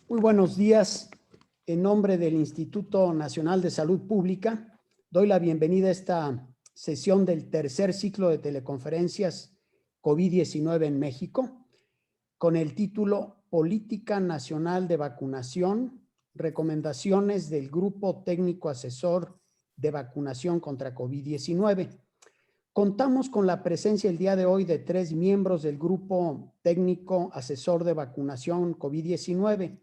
Muy buenos días. En nombre del Instituto Nacional de Salud Pública, doy la bienvenida a esta sesión del tercer ciclo de teleconferencias COVID-19 en México, con el título Política Nacional de Vacunación, recomendaciones del Grupo Técnico Asesor de Vacunación contra COVID-19. Contamos con la presencia el día de hoy de 3 miembros del Grupo Técnico Asesor de Vacunación COVID-19.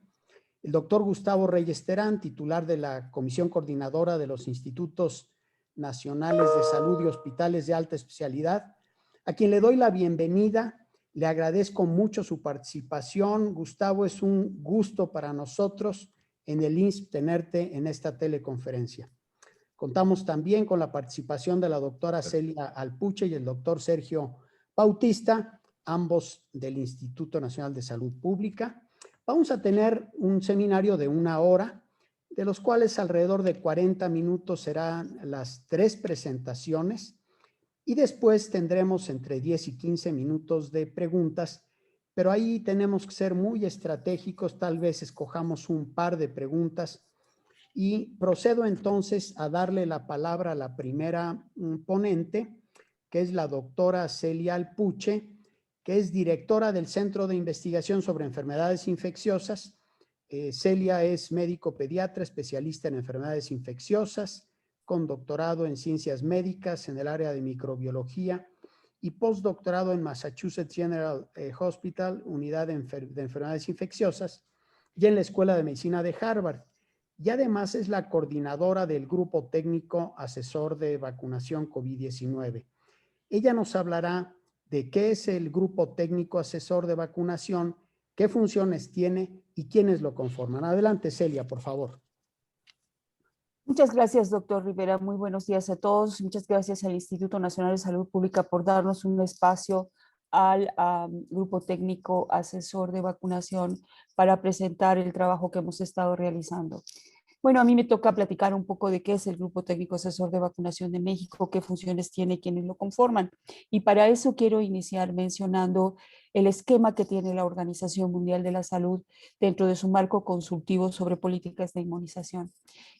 El doctor Gustavo Reyes Terán, titular de la Comisión Coordinadora de los Institutos Nacionales de Salud y Hospitales de Alta Especialidad, a quien le doy la bienvenida. Le agradezco mucho su participación. Gustavo, es un gusto para nosotros en el INSS tenerte en esta teleconferencia. Contamos también con la participación de la doctora Celia Alpuche y el doctor Sergio Bautista, ambos del Instituto Nacional de Salud Pública. Vamos a tener un seminario de 1 hora, de los cuales alrededor de 40 minutos serán las 3 presentaciones y después tendremos entre 10 y 15 minutos de preguntas, pero ahí tenemos que ser muy estratégicos, tal vez escojamos un par de preguntas y procedo entonces a darle la palabra a la primera ponente, que es la doctora Celia Alpuche, que es directora del Centro de Investigación sobre Enfermedades Infecciosas. Celia es médico pediatra, especialista en enfermedades infecciosas, con doctorado en ciencias médicas en el área de microbiología y postdoctorado en Massachusetts General Hospital, unidad de enfermedades infecciosas, y en la Escuela de Medicina de Harvard. Y además es la coordinadora del Grupo Técnico Asesor de Vacunación COVID-19. Ella nos hablará de qué es el Grupo Técnico Asesor de Vacunación, qué funciones tiene y quiénes lo conforman. Adelante, Celia, por favor. Muchas gracias, doctor Rivera. Muy buenos días a todos. Muchas gracias al Instituto Nacional de Salud Pública por darnos un espacio al Grupo Técnico Asesor de Vacunación para presentar el trabajo que hemos estado realizando. Bueno, a mí me toca platicar un poco de qué es el Grupo Técnico Asesor de Vacunación de México, qué funciones tiene y quiénes lo conforman. Y para eso quiero iniciar mencionando el esquema que tiene la Organización Mundial de la Salud dentro de su marco consultivo sobre políticas de inmunización.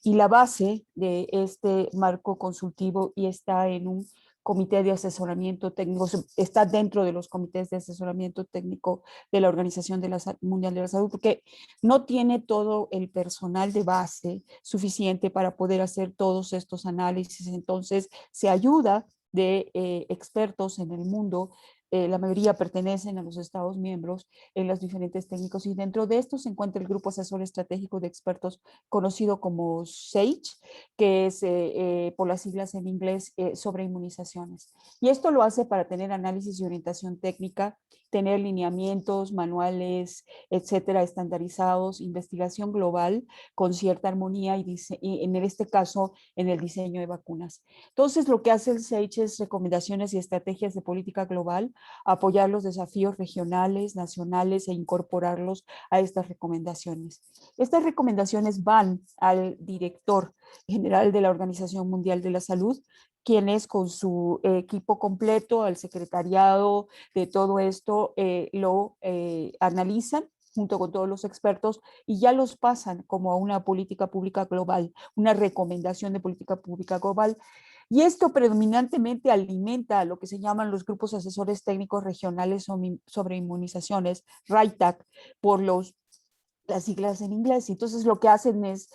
Y la base de este marco consultivo y está en un comité de asesoramiento técnico, está dentro de los comités de asesoramiento técnico de la Organización Mundial de la Salud, porque no tiene todo el personal de base suficiente para poder hacer todos estos análisis. Entonces, se ayuda de expertos en el mundo. La mayoría pertenecen a los Estados miembros en los diferentes técnicos y dentro de esto se encuentra el Grupo Asesor Estratégico de Expertos conocido como SAGE, que es por las siglas en inglés sobre inmunizaciones. Y esto lo hace para tener análisis y orientación técnica, tener lineamientos, manuales, etcétera, estandarizados, investigación global con cierta armonía y en este caso en el diseño de vacunas. Entonces, lo que hace el SAGE es recomendaciones y estrategias de política global, apoyar los desafíos regionales, nacionales e incorporarlos a estas recomendaciones. Estas recomendaciones van al director general de la Organización Mundial de la Salud, quienes con su equipo completo, al secretariado de todo esto, lo analizan junto con todos los expertos y ya los pasan como a una política pública global, una recomendación de política pública global. Y esto predominantemente alimenta a lo que se llaman los grupos asesores técnicos regionales sobre inmunizaciones, RITAC, por las siglas en inglés. Entonces lo que hacen es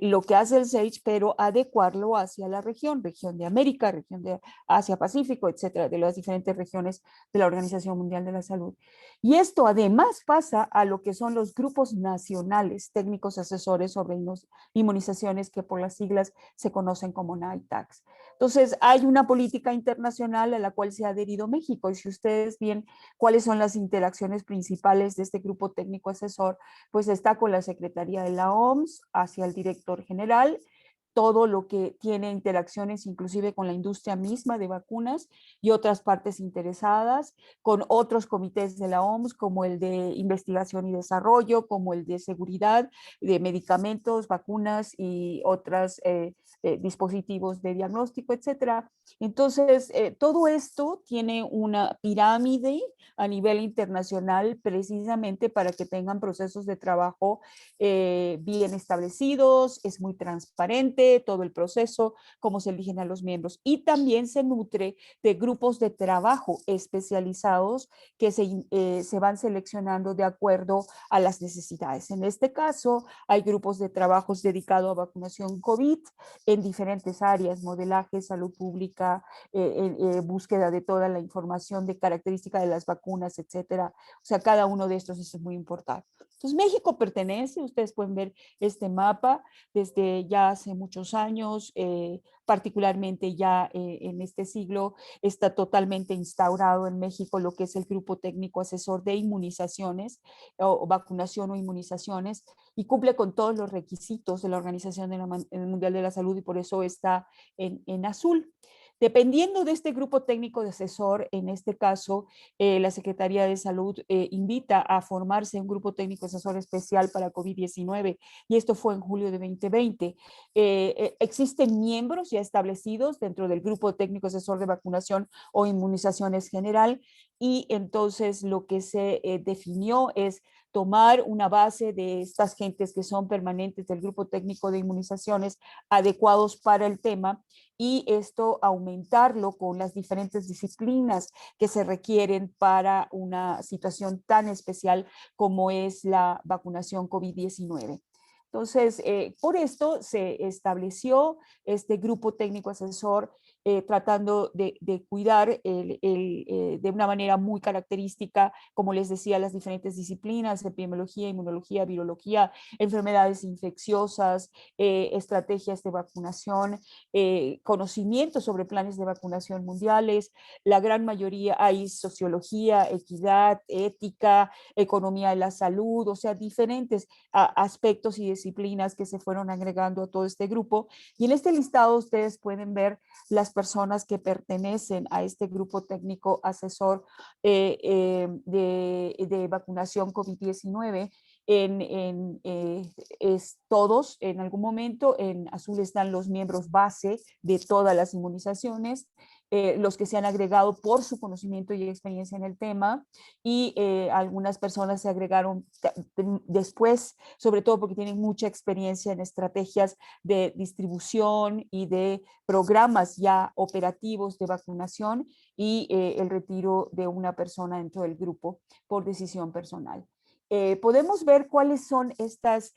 lo que hace el SAGE, pero adecuarlo hacia la región de América, región de Asia-Pacífico, etcétera, de las diferentes regiones de la Organización Mundial de la Salud. Y esto además pasa a lo que son los grupos nacionales técnicos asesores sobre inmunizaciones que por las siglas se conocen como NITACs. Entonces, hay una política internacional a la cual se ha adherido México y si ustedes ven cuáles son las interacciones principales de este grupo técnico asesor, pues está con la Secretaría de la OMS hacia el director general, todo lo que tiene interacciones inclusive con la industria misma de vacunas y otras partes interesadas, con otros comités de la OMS, como el de investigación y desarrollo, como el de seguridad de medicamentos, vacunas y otros dispositivos de diagnóstico, etcétera. Entonces, todo esto tiene una pirámide a nivel internacional precisamente para que tengan procesos de trabajo bien establecidos, es muy transparente todo el proceso, cómo se eligen a los miembros, y también se nutre de grupos de trabajo especializados que se van seleccionando de acuerdo a las necesidades. En este caso, hay grupos de trabajos dedicados a vacunación COVID en diferentes áreas, modelaje, salud pública, búsqueda de toda la información de característica de las vacunas, etcétera. O sea, cada uno de estos es muy importante. Entonces, México pertenece, ustedes pueden ver este mapa desde ya hace muchos años, particularmente ya en este siglo, está totalmente instaurado en México lo que es el Grupo Técnico Asesor de Inmunizaciones o vacunación o inmunizaciones, y cumple con todos los requisitos de la Organización Mundial de la Salud, y por eso está en azul. Dependiendo de este grupo técnico de asesor, en este caso, la Secretaría de Salud invita a formarse un grupo técnico asesor especial para COVID-19, y esto fue en julio de 2020. Existen miembros ya establecidos dentro del grupo técnico asesor de vacunación o inmunizaciones general, y entonces lo que se definió es tomar una base de estas gentes que son permanentes del grupo técnico de inmunizaciones adecuados para el tema, y esto aumentarlo con las diferentes disciplinas que se requieren para una situación tan especial como es la vacunación COVID-19. Entonces, por esto se estableció este grupo técnico asesor tratando de cuidar de una manera muy característica, como les decía, las diferentes disciplinas, epidemiología, inmunología, virología, enfermedades infecciosas, estrategias de vacunación, conocimiento sobre planes de vacunación mundiales. La gran mayoría hay sociología, equidad, ética, economía de la salud, o sea, diferentes aspectos y disciplinas que se fueron agregando a todo este grupo. Y en este listado ustedes pueden ver las personas que pertenecen a este grupo técnico asesor de vacunación COVID-19. Es todos en algún momento. En azul están los miembros base de todas las inmunizaciones, los que se han agregado por su conocimiento y experiencia en el tema, y algunas personas se agregaron después, sobre todo porque tienen mucha experiencia en estrategias de distribución y de programas ya operativos de vacunación, y el retiro de una persona dentro del grupo por decisión personal. Podemos ver cuáles son estas,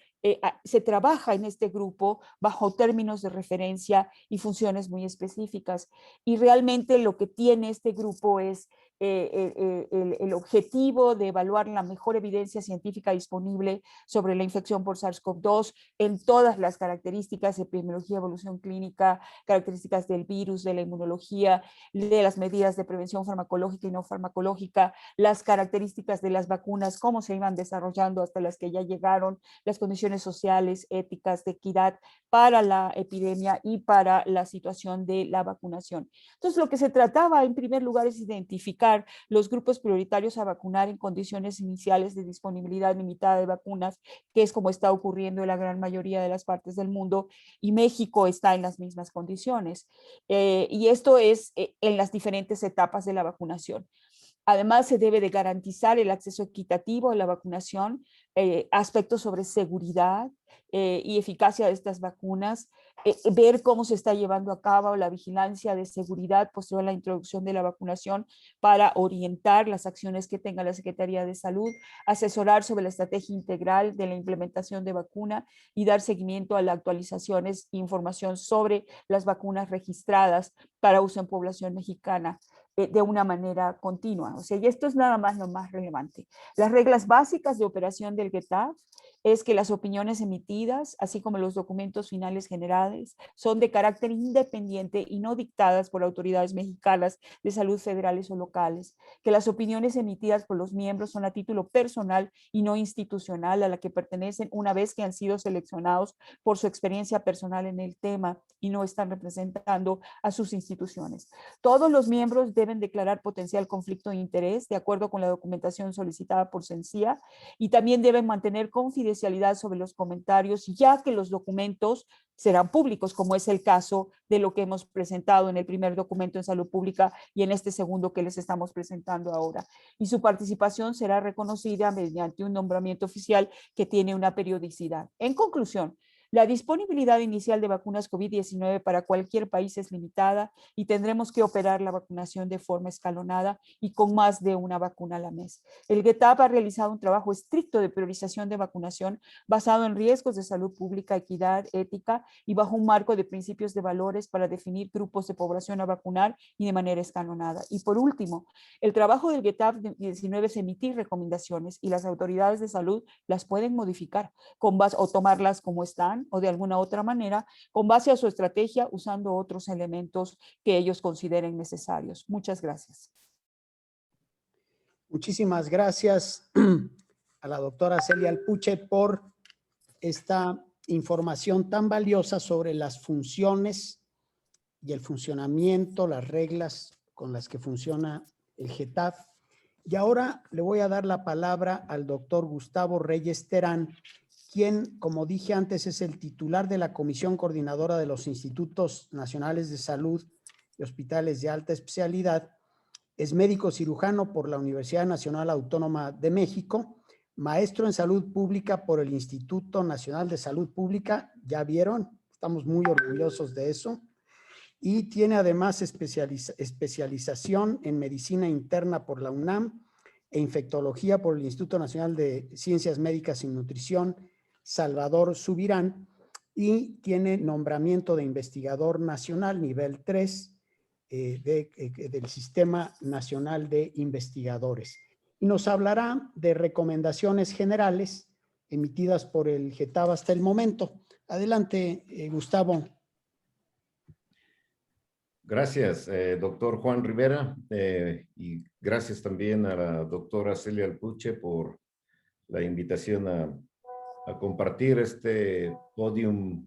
se trabaja en este grupo bajo términos de referencia y funciones muy específicas, y realmente lo que tiene este grupo es el objetivo de evaluar la mejor evidencia científica disponible sobre la infección por SARS-CoV-2 en todas las características, epidemiología, evolución clínica, características del virus, de la inmunología, de las medidas de prevención farmacológica y no farmacológica, las características de las vacunas, cómo se iban desarrollando hasta las que ya llegaron, las condiciones sociales, éticas, de equidad para la epidemia y para la situación de la vacunación. Entonces, lo que se trataba en primer lugar es identificar los grupos prioritarios a vacunar en condiciones iniciales de disponibilidad limitada de vacunas, que es como está ocurriendo en la gran mayoría de las partes del mundo, y México está en las mismas condiciones. Y esto es en las diferentes etapas de la vacunación. Además, se debe de garantizar el acceso equitativo a la vacunación, aspectos sobre seguridad y eficacia de estas vacunas, ver cómo se está llevando a cabo la vigilancia de seguridad posterior a la introducción de la vacunación para orientar las acciones que tenga la Secretaría de Salud, asesorar sobre la estrategia integral de la implementación de vacuna y dar seguimiento a las actualizaciones e información sobre las vacunas registradas para uso en población mexicana de una manera continua. O sea, y esto es nada más lo más relevante. Las reglas básicas de operación del GETAF es que las opiniones emitidas emitidas, así como los documentos finales generales, son de carácter independiente y no dictadas por autoridades mexicanas de salud federales o locales, que las opiniones emitidas por los miembros son a título personal y no institucional a la que pertenecen una vez que han sido seleccionados por su experiencia personal en el tema y no están representando a sus instituciones. Todos los miembros deben declarar potencial conflicto de interés de acuerdo con la documentación solicitada por CENCIA y también deben mantener confidencialidad sobre los comentarios, ya que los documentos serán públicos, como es el caso de lo que hemos presentado en el primer documento en salud pública y en este segundo que les estamos presentando ahora. Y su participación será reconocida mediante un nombramiento oficial que tiene una periodicidad. En conclusión, la disponibilidad inicial de vacunas COVID-19 para cualquier país es limitada y tendremos que operar la vacunación de forma escalonada y con más de una vacuna a la mes. El GETAP ha realizado un trabajo estricto de priorización de vacunación basado en riesgos de salud pública, equidad, ética y bajo un marco de principios de valores para definir grupos de población a vacunar y de manera escalonada. Y por último, el trabajo del GETAP 19 es emitir recomendaciones y las autoridades de salud las pueden modificar con base, o tomarlas como están o de alguna otra manera con base a su estrategia usando otros elementos que ellos consideren necesarios. Muchas gracias. Muchísimas gracias a la doctora Celia Alpuche por esta información tan valiosa sobre las funciones y el funcionamiento, las reglas con las que funciona el GETAF. Y ahora le voy a dar la palabra al doctor Gustavo Reyes Terán, quien, como dije antes, es el titular de la Comisión Coordinadora de los Institutos Nacionales de Salud y Hospitales de Alta Especialidad. Es médico cirujano por la Universidad Nacional Autónoma de México, maestro en salud pública por el Instituto Nacional de Salud Pública. ¿Ya vieron? Estamos muy orgullosos de eso. Y tiene además especialización en medicina interna por la UNAM e infectología por el Instituto Nacional de Ciencias Médicas y Nutrición, Salvador Subirán, y tiene nombramiento de investigador nacional nivel 3 del Sistema Nacional de Investigadores. Y nos hablará de recomendaciones generales emitidas por el GETAB hasta el momento. Adelante, Gustavo. Gracias, doctor Juan Rivera, y gracias también a la doctora Celia Alpuche por la invitación a compartir este podium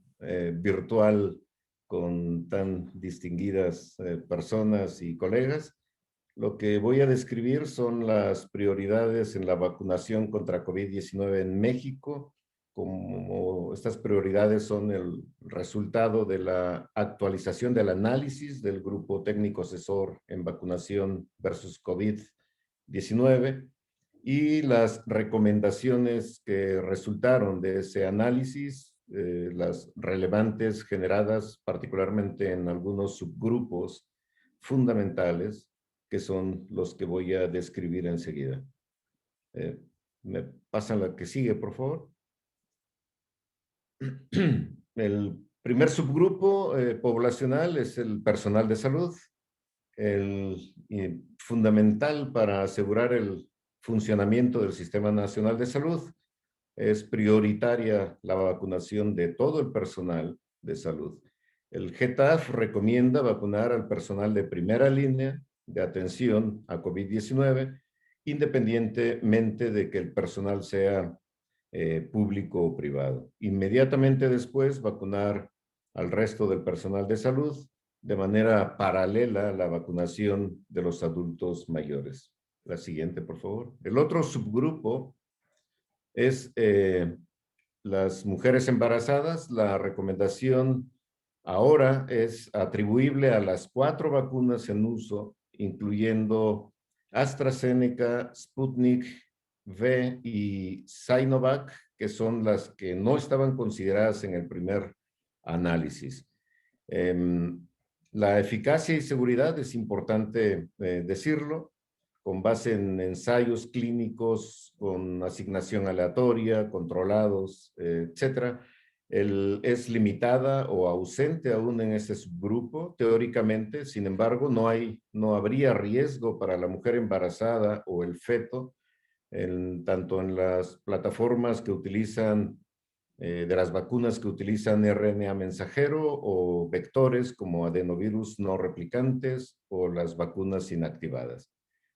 virtual con tan distinguidas personas y colegas. Lo que voy a describir son las prioridades en la vacunación contra COVID-19 en México. Como estas prioridades son el resultado de la actualización del análisis del Grupo Técnico Asesor en Vacunación versus COVID-19 y las recomendaciones que resultaron de ese análisis, las relevantes generadas particularmente en algunos subgrupos fundamentales que son los que voy a describir enseguida. ¿Me pasan la que sigue, por favor? El primer subgrupo poblacional es el personal de salud, fundamental para asegurar el funcionamiento del Sistema Nacional de Salud. Es prioritaria la vacunación de todo el personal de salud. El GETAF recomienda vacunar al personal de primera línea de atención a COVID-19, independientemente de que el personal sea público o privado. Inmediatamente después, vacunar al resto del personal de salud de manera paralela a la vacunación de los adultos mayores. La siguiente, por favor. El otro subgrupo es las mujeres embarazadas. La recomendación ahora es atribuible a las 4 vacunas en uso, incluyendo AstraZeneca, Sputnik V y Sinovac, que son las que no estaban consideradas en el primer análisis. La eficacia y seguridad es importante decirlo, con base en ensayos clínicos, con asignación aleatoria, controlados, etcétera. Es limitada o ausente aún en ese subgrupo, teóricamente. Sin embargo, no habría riesgo para la mujer embarazada o el feto, tanto en las plataformas que utilizan de las vacunas que utilizan RNA mensajero o vectores como adenovirus no replicantes o las vacunas inactivadas,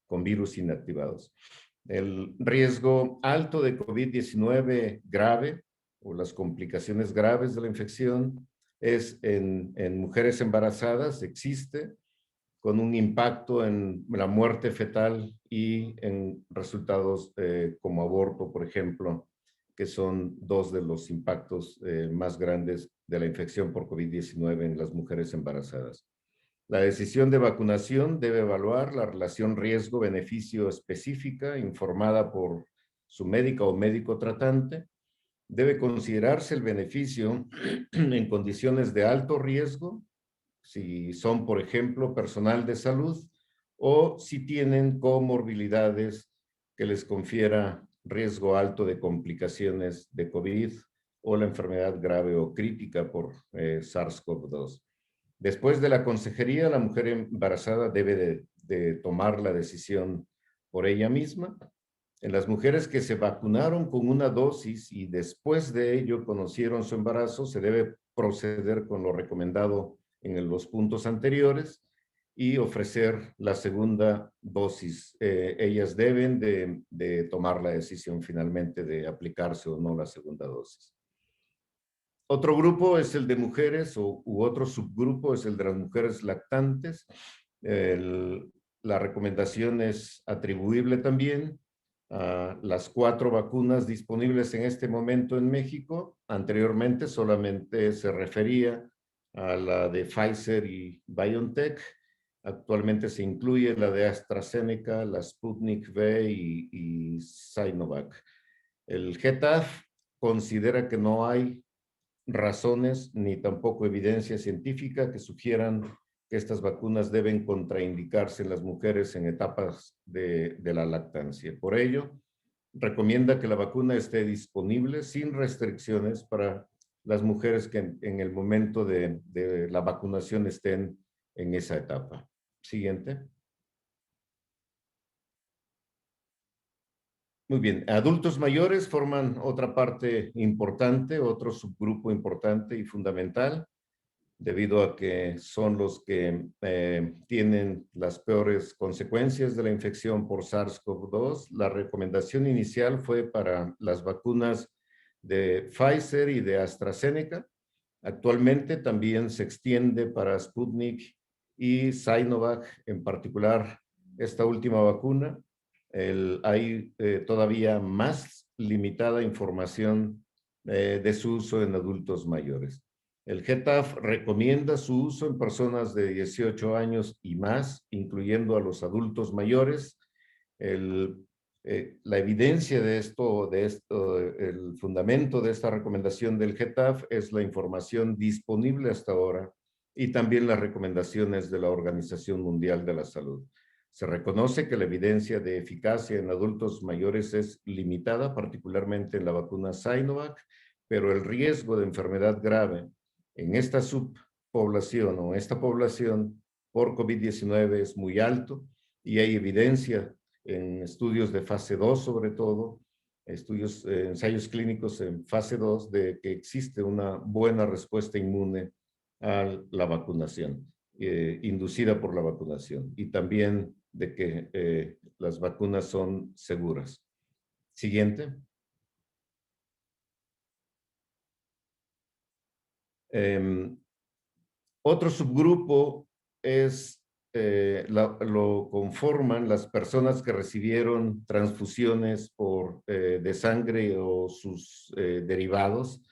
con virus inactivados. El riesgo alto de COVID-19 grave o las complicaciones graves de la infección es en mujeres embarazadas, existe, con un impacto en la muerte fetal y en resultados como aborto, por ejemplo, que son dos de los impactos más grandes de la infección por COVID-19 en las mujeres embarazadas. La decisión de vacunación debe evaluar la relación riesgo-beneficio específica informada por su médica o médico tratante. Debe considerarse el beneficio en condiciones de alto riesgo, si son, por ejemplo, personal de salud o si tienen comorbilidades que les confiera riesgo alto de complicaciones de COVID o la enfermedad grave o crítica por SARS-CoV-2. Después de la consejería, la mujer embarazada debe de tomar la decisión por ella misma. En las mujeres que se vacunaron con una dosis y después de ello conocieron su embarazo, se debe proceder con lo recomendado en los puntos anteriores y ofrecer la segunda dosis. Ellas deben de tomar la decisión finalmente de aplicarse o no la segunda dosis. Otro grupo es el de mujeres u otro subgrupo es el de las mujeres lactantes. La recomendación es atribuible también a las 4 vacunas disponibles en este momento en México. Anteriormente solamente se refería a la de Pfizer y BioNTech. Actualmente se incluye la de AstraZeneca, la Sputnik V y Sinovac. El GETAF considera que no hay razones ni tampoco evidencia científica que sugieran que estas vacunas deben contraindicarse en las mujeres en etapas de la lactancia. Por ello, recomienda que la vacuna esté disponible sin restricciones para las mujeres que en el momento de la vacunación estén en esa etapa. Siguiente. Muy bien, adultos mayores forman otra parte importante, otro subgrupo importante y fundamental, debido a que son los que tienen las peores consecuencias de la infección por SARS-CoV-2. La recomendación inicial fue para las vacunas de Pfizer y de AstraZeneca. Actualmente también se extiende para Sputnik y Sinovac, en particular esta última vacuna. Hay todavía más limitada información de su uso en adultos mayores. El GETAF recomienda su uso en personas de 18 años y más, incluyendo a los adultos mayores. La evidencia de esto, el fundamento de esta recomendación del GETAF es la información disponible hasta ahora y también las recomendaciones de la Organización Mundial de la Salud. Se reconoce que la evidencia de eficacia en adultos mayores es limitada, particularmente en la vacuna Sinovac, pero el riesgo de enfermedad grave en esta subpoblación o esta población por COVID-19 es muy alto y hay evidencia en estudios de fase 2 sobre todo, ensayos clínicos en fase 2 de que existe una buena respuesta inmune a la vacunación, inducida por la vacunación, y también de que las vacunas son seguras. Siguiente. Otro subgrupo es, lo conforman las personas que recibieron transfusiones de sangre o sus derivados.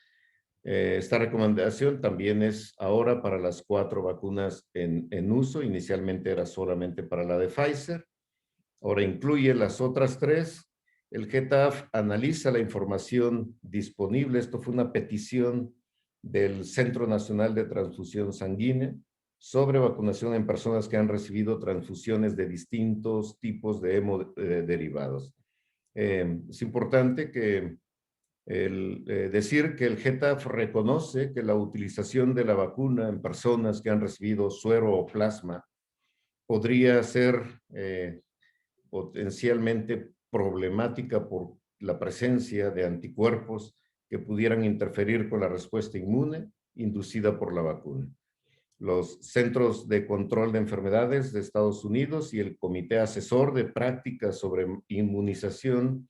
Esta recomendación también es ahora para las 4 vacunas en uso. Inicialmente era solamente para la de Pfizer. Ahora incluye las otras 3. El GETAF analiza la información disponible. Esto fue una petición del Centro Nacional de Transfusión Sanguínea sobre vacunación en personas que han recibido transfusiones de distintos tipos de hemoderivados. Es importante que decir que el GETAF reconoce que la utilización de la vacuna en personas que han recibido suero o plasma podría ser potencialmente problemática por la presencia de anticuerpos que pudieran interferir con la respuesta inmune inducida por la vacuna. Los Centros de Control de Enfermedades de Estados Unidos y el Comité Asesor de Prácticas sobre Inmunización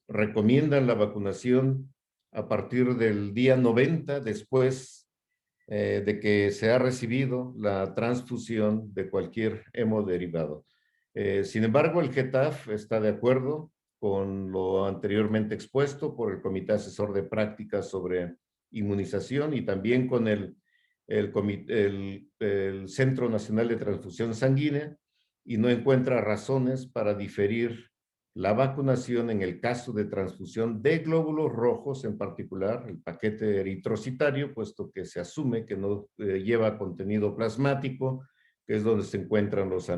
recomiendan la vacunación a partir del día 90 después de que se ha recibido la transfusión de cualquier hemoderivado. Sin embargo, el GETAF está de acuerdo con lo anteriormente expuesto por el Comité Asesor de Prácticas sobre Inmunización y también con el Centro Nacional de Transfusión Sanguínea y no encuentra razones para diferir la vacunación en el caso de transfusión de glóbulos rojos, en particular el paquete eritrocitario, puesto que se asume que no lleva contenido plasmático, que es donde se encuentran los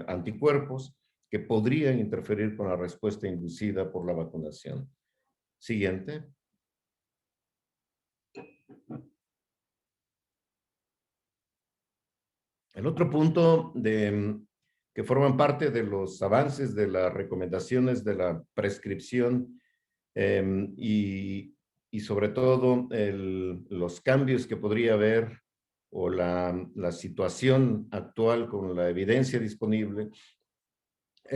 anticuerpos que podrían interferir con la respuesta inducida por la vacunación. Siguiente. El otro punto que forman parte de los avances de las recomendaciones de la prescripción y sobre todo los cambios que podría haber o la situación actual con la evidencia disponible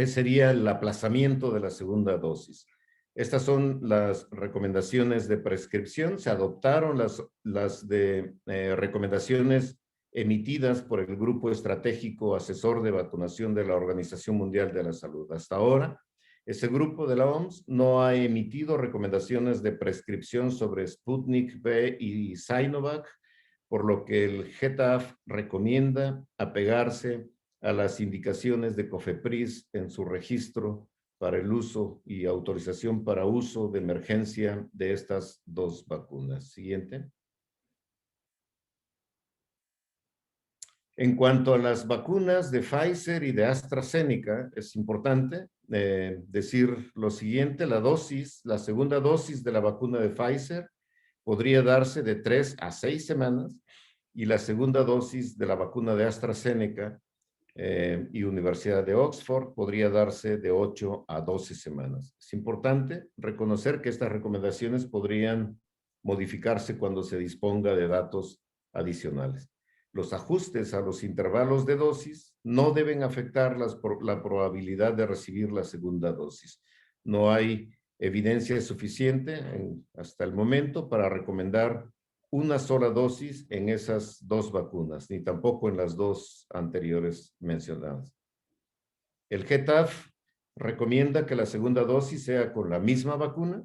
sería el aplazamiento de la segunda dosis. Estas son las recomendaciones de prescripción. Se adoptaron las recomendaciones emitidas por el Grupo Estratégico Asesor de Vacunación de la Organización Mundial de la Salud. Hasta ahora, ese grupo de la OMS no ha emitido recomendaciones de prescripción sobre Sputnik V y Sinovac, por lo que el GETAF recomienda apegarse a las indicaciones de COFEPRIS en su registro para el uso y autorización para uso de emergencia de estas dos vacunas. Siguiente. En cuanto a las vacunas de Pfizer y de AstraZeneca, es importante decir lo siguiente: la segunda dosis de la vacuna de Pfizer podría darse de 3 a 6 semanas y la segunda dosis de la vacuna de AstraZeneca y Universidad de Oxford podría darse de 8 a 12 semanas. Es importante reconocer que estas recomendaciones podrían modificarse cuando se disponga de datos adicionales. Los ajustes a los intervalos de dosis no deben afectar la probabilidad de recibir la segunda dosis. No hay evidencia suficiente hasta el momento para recomendar una sola dosis en esas dos vacunas, ni tampoco en las dos anteriores mencionadas. El GETAF recomienda que la segunda dosis sea con la misma vacuna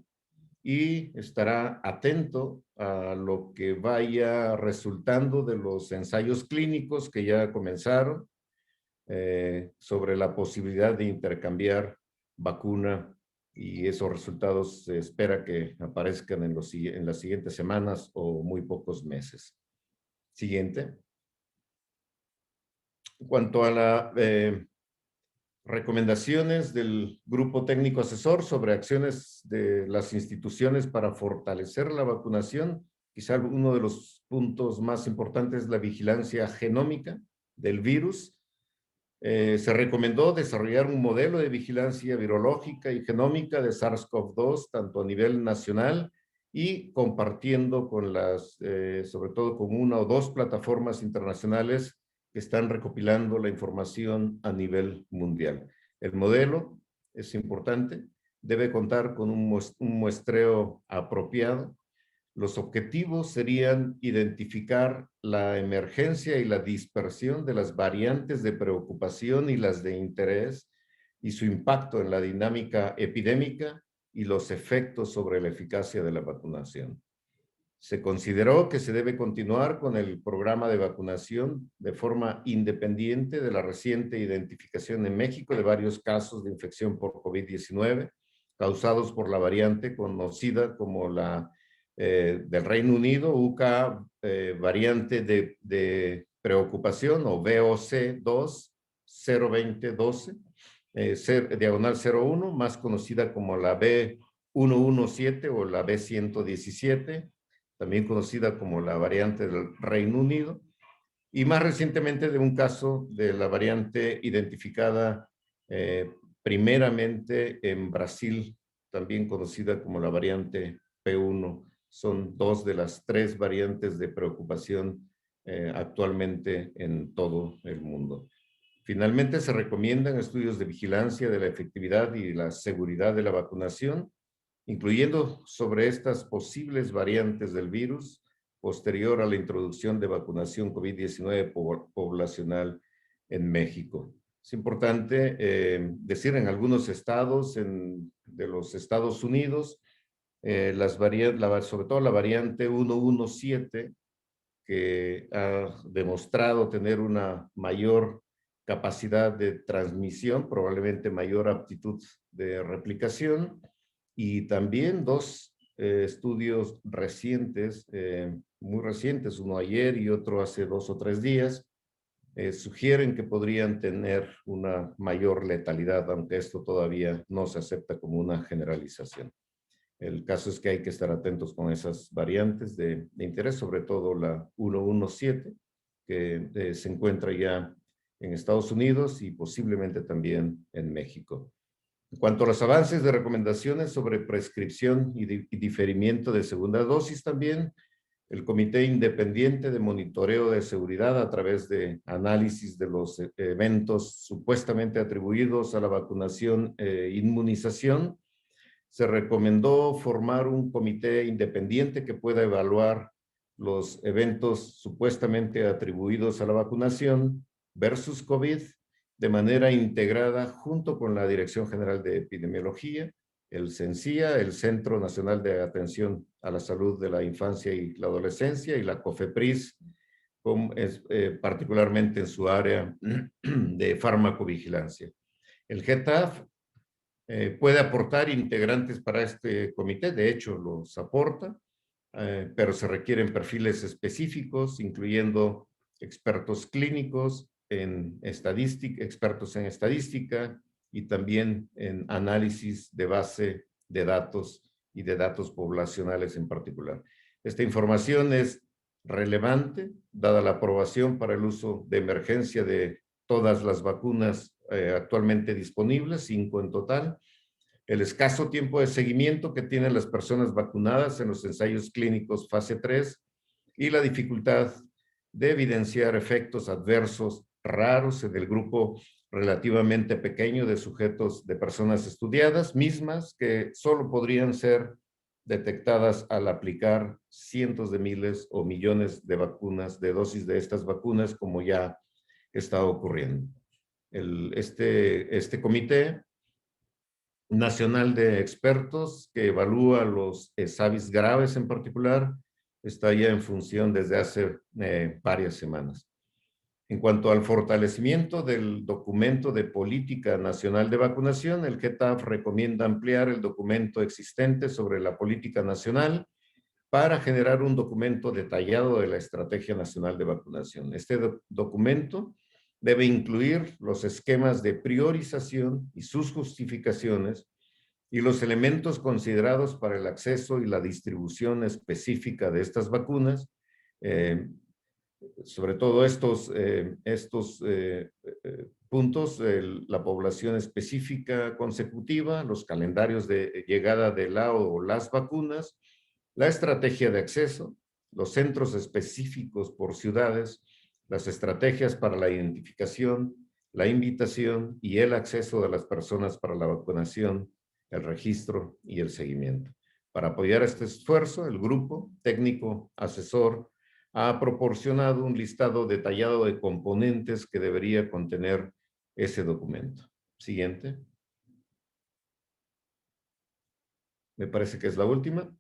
y estará atento a lo que vaya resultando de los ensayos clínicos que ya comenzaron sobre la posibilidad de intercambiar vacuna, y esos resultados se espera que aparezcan en las siguientes semanas o muy pocos meses. Siguiente. En cuanto a las recomendaciones del Grupo Técnico Asesor sobre acciones de las instituciones para fortalecer la vacunación, quizá uno de los puntos más importantes es la vigilancia genómica del virus. Se recomendó desarrollar un modelo de vigilancia virológica y genómica de SARS-CoV-2, tanto a nivel nacional y compartiendo con sobre todo con una o dos plataformas internacionales que están recopilando la información a nivel mundial. El modelo, es importante, debe contar con un muestreo apropiado. Los objetivos serían identificar la emergencia y la dispersión de las variantes de preocupación y las de interés y su impacto en la dinámica epidémica y los efectos sobre la eficacia de la vacunación. Se consideró que se debe continuar con el programa de vacunación de forma independiente de la reciente identificación en México de varios casos de infección por COVID-19 causados por la variante conocida como la del Reino Unido, UK, variante de preocupación o VOC2 02012, diagonal 01, más conocida como la B117 o la B117, también conocida como la variante del Reino Unido, y más recientemente de un caso de la variante identificada primeramente en Brasil, también conocida como la variante P1 son dos de las 3 variantes de preocupación actualmente en todo el mundo. Finalmente, se recomiendan estudios de vigilancia de la efectividad y la seguridad de la vacunación, incluyendo sobre estas posibles variantes del virus posterior a la introducción de vacunación COVID-19 poblacional en México. Es importante decir en algunos estados de los Estados Unidos, sobre todo la variante 117, que ha demostrado tener una mayor capacidad de transmisión, probablemente mayor aptitud de replicación, y también 2 estudios recientes, muy recientes, uno ayer y otro hace 2 o 3 días, sugieren que podrían tener una mayor letalidad, aunque esto todavía no se acepta como una generalización. El caso es que hay que estar atentos con esas variantes de interés, sobre todo la 117, que se encuentra ya en Estados Unidos y posiblemente también en México. En cuanto a los avances de recomendaciones sobre prescripción y diferimiento de segunda dosis también, el Comité Independiente de Monitoreo de Seguridad a través de análisis de los eventos supuestamente atribuidos a la vacunación e inmunización, se recomendó formar un comité independiente que pueda evaluar los eventos supuestamente atribuidos a la vacunación versus COVID de manera integrada junto con la Dirección General de Epidemiología, el CENSIA, el Centro Nacional de Atención a la Salud de la Infancia y la Adolescencia, y la COFEPRIS, particularmente en su área de farmacovigilancia. El GETAF puede aportar integrantes para este comité, de hecho los aporta, pero se requieren perfiles específicos, incluyendo expertos clínicos en estadística, expertos en estadística y también en análisis de base de datos y de datos poblacionales en particular. Esta información es relevante, dada la aprobación para el uso de emergencia de todas las vacunas actualmente disponibles, 5 en total, el escaso tiempo de seguimiento que tienen las personas vacunadas en los ensayos clínicos fase 3 y la dificultad de evidenciar efectos adversos raros en el grupo relativamente pequeño de sujetos de personas estudiadas, mismas que solo podrían ser detectadas al aplicar cientos de miles o millones de vacunas, de dosis de estas vacunas, como ya está ocurriendo. Este comité nacional de expertos que evalúa los SAVIs graves en particular está ya en función desde hace varias semanas. En cuanto al fortalecimiento del documento de política nacional de vacunación, el GETAF recomienda ampliar el documento existente sobre la política nacional para generar un documento detallado de la Estrategia Nacional de Vacunación. Este documento debe incluir los esquemas de priorización y sus justificaciones y los elementos considerados para el acceso y la distribución específica de estas vacunas, sobre todo estos puntos, la población específica consecutiva, los calendarios de llegada de la o las vacunas, la estrategia de acceso, los centros específicos por ciudades, las estrategias para la identificación, la invitación y el acceso de las personas para la vacunación, el registro y el seguimiento. Para apoyar este esfuerzo, el grupo técnico asesor ha proporcionado un listado detallado de componentes que debería contener ese documento. Siguiente. Me parece que es la última.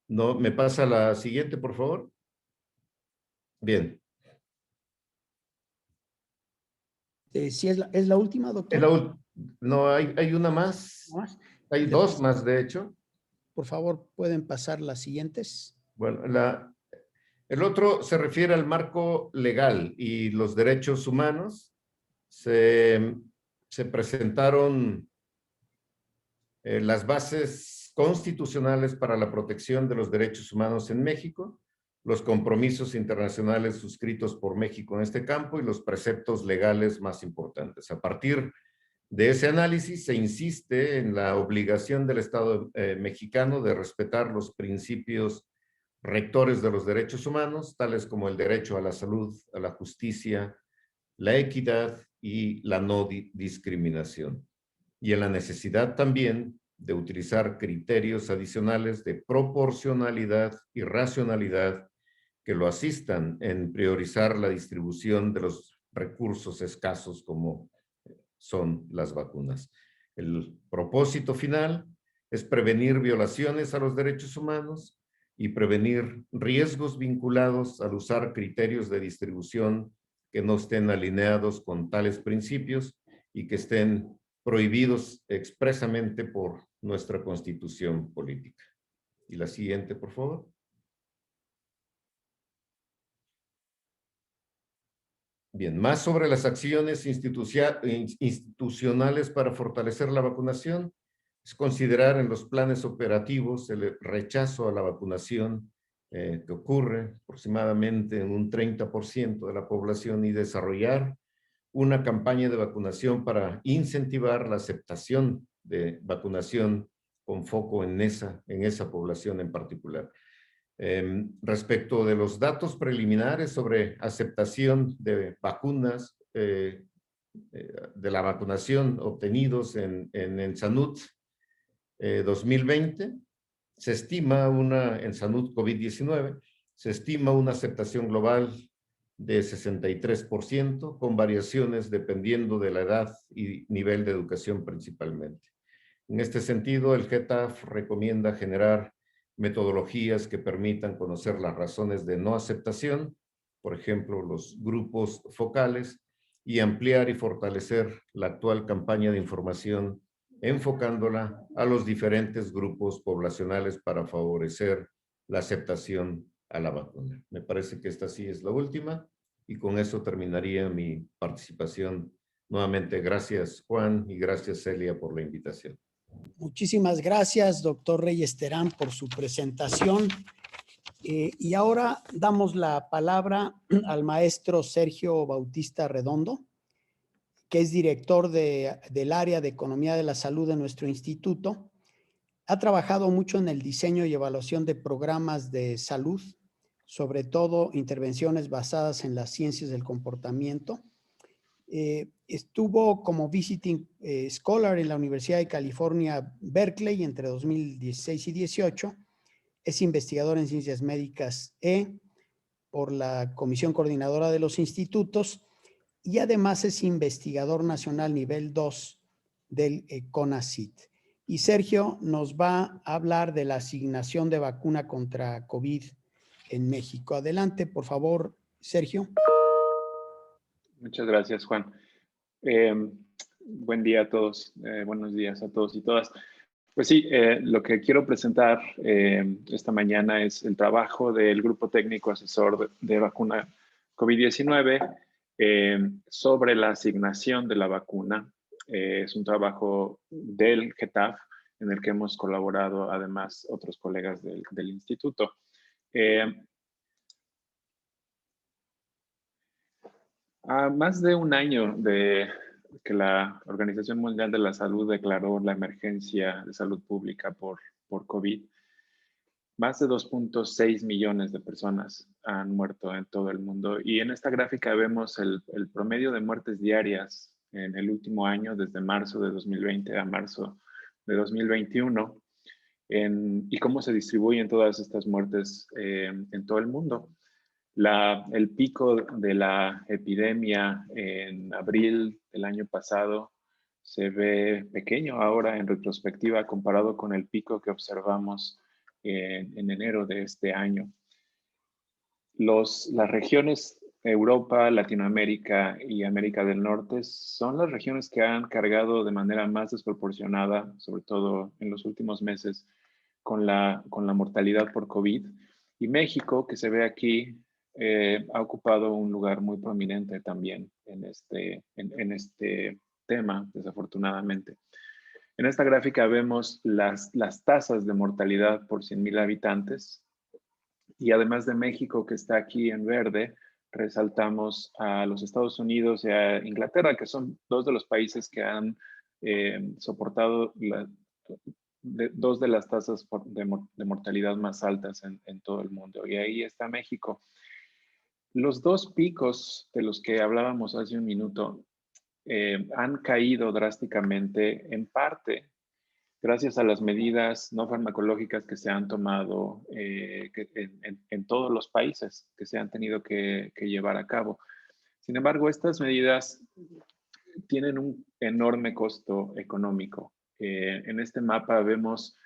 No, ¿me pasa la siguiente, por favor? Bien. ¿Sí es la última, doctor? No, hay una más. ¿No más? Hay dos más, de hecho. Por favor, ¿pueden pasar las siguientes? Bueno, el otro se refiere al marco legal y los derechos humanos. Se presentaron las bases constitucionales para la protección de los derechos humanos en México. los compromisos internacionales suscritos por México en este campo y los preceptos legales más importantes. A partir de ese análisis se insiste en la obligación del Estado mexicano de respetar los principios rectores de los derechos humanos, tales como el derecho a la salud, a la justicia, la equidad y la no discriminación. Y en la necesidad también de utilizar criterios adicionales de proporcionalidad y racionalidad que lo asistan en priorizar la distribución de los recursos escasos como son las vacunas. El propósito final es prevenir violaciones a los derechos humanos y prevenir riesgos vinculados al usar criterios de distribución que no estén alineados con tales principios y que estén prohibidos expresamente por nuestra Constitución política. Y la siguiente, por favor. Bien, más sobre las acciones institucionales para fortalecer la vacunación, es considerar en los planes operativos el rechazo a la vacunación que ocurre aproximadamente en un 30% de la población y desarrollar una campaña de vacunación para incentivar la aceptación de vacunación con foco en esa población en particular. Respecto de los datos preliminares sobre aceptación de vacunas, de la vacunación obtenidos en Salud 2020, se estima en Salud COVID-19, se estima una aceptación global de 63%, con variaciones dependiendo de la edad y nivel de educación principalmente. En este sentido, el GETAF recomienda generar metodologías que permitan conocer las razones de no aceptación, por ejemplo, los grupos focales, y ampliar y fortalecer la actual campaña de información, enfocándola a los diferentes grupos poblacionales para favorecer la aceptación a la vacuna. Me parece que esta sí es la última, y con eso terminaría mi participación. Nuevamente, gracias Juan y gracias Celia por la invitación. Muchísimas gracias, doctor Reyes Terán, por su presentación. Y ahora damos la palabra al maestro Sergio Bautista Redondo, que es director del área de Economía de la Salud de nuestro instituto. Ha trabajado mucho en el diseño y evaluación de programas de salud, sobre todo intervenciones basadas en las ciencias del comportamiento. Estuvo como visiting scholar en la Universidad de California, Berkeley, entre 2016 y 18. Es investigador en ciencias médicas por la Comisión Coordinadora de los Institutos y además es investigador nacional nivel 2 del CONACYT. Y Sergio nos va a hablar de la asignación de vacuna contra COVID en México. Adelante, por favor, Sergio. Muchas gracias, Juan. Buen día a todos, buenos días a todos y todas. Pues sí, lo que quiero presentar esta mañana es el trabajo del Grupo Técnico Asesor de Vacuna COVID-19 sobre la asignación de la vacuna. Es un trabajo del GETAF en el que hemos colaborado además otros colegas del instituto. A más de un año de que la Organización Mundial de la Salud declaró la emergencia de salud pública por COVID, más de 2.6 millones de personas han muerto en todo el mundo. Y en esta gráfica vemos el promedio de muertes diarias en el último año, desde marzo de 2020 a marzo de 2021, y cómo se distribuyen todas estas muertes en todo el mundo. El pico de la epidemia en abril del año pasado se ve pequeño ahora en retrospectiva comparado con el pico que observamos en enero de este año. Las regiones Europa, Latinoamérica y América del Norte son las regiones que han cargado de manera más desproporcionada, sobre todo en los últimos meses, con la mortalidad por COVID. Y México, que se ve aquí, ha ocupado un lugar muy prominente también en este tema, desafortunadamente. En esta gráfica vemos las tasas de mortalidad por 100,000 habitantes Y además de México, que está aquí en verde, resaltamos a los Estados Unidos y a Inglaterra, que son dos de los países que han soportado dos de las tasas de mortalidad más altas en todo el mundo. Y ahí está México. Los dos picos de los que hablábamos hace un minuto han caído drásticamente, en parte gracias a las medidas no farmacológicas que se han tomado en todos los países, que se han tenido que llevar a cabo. Sin embargo, estas medidas tienen un enorme costo económico. En este mapa vemos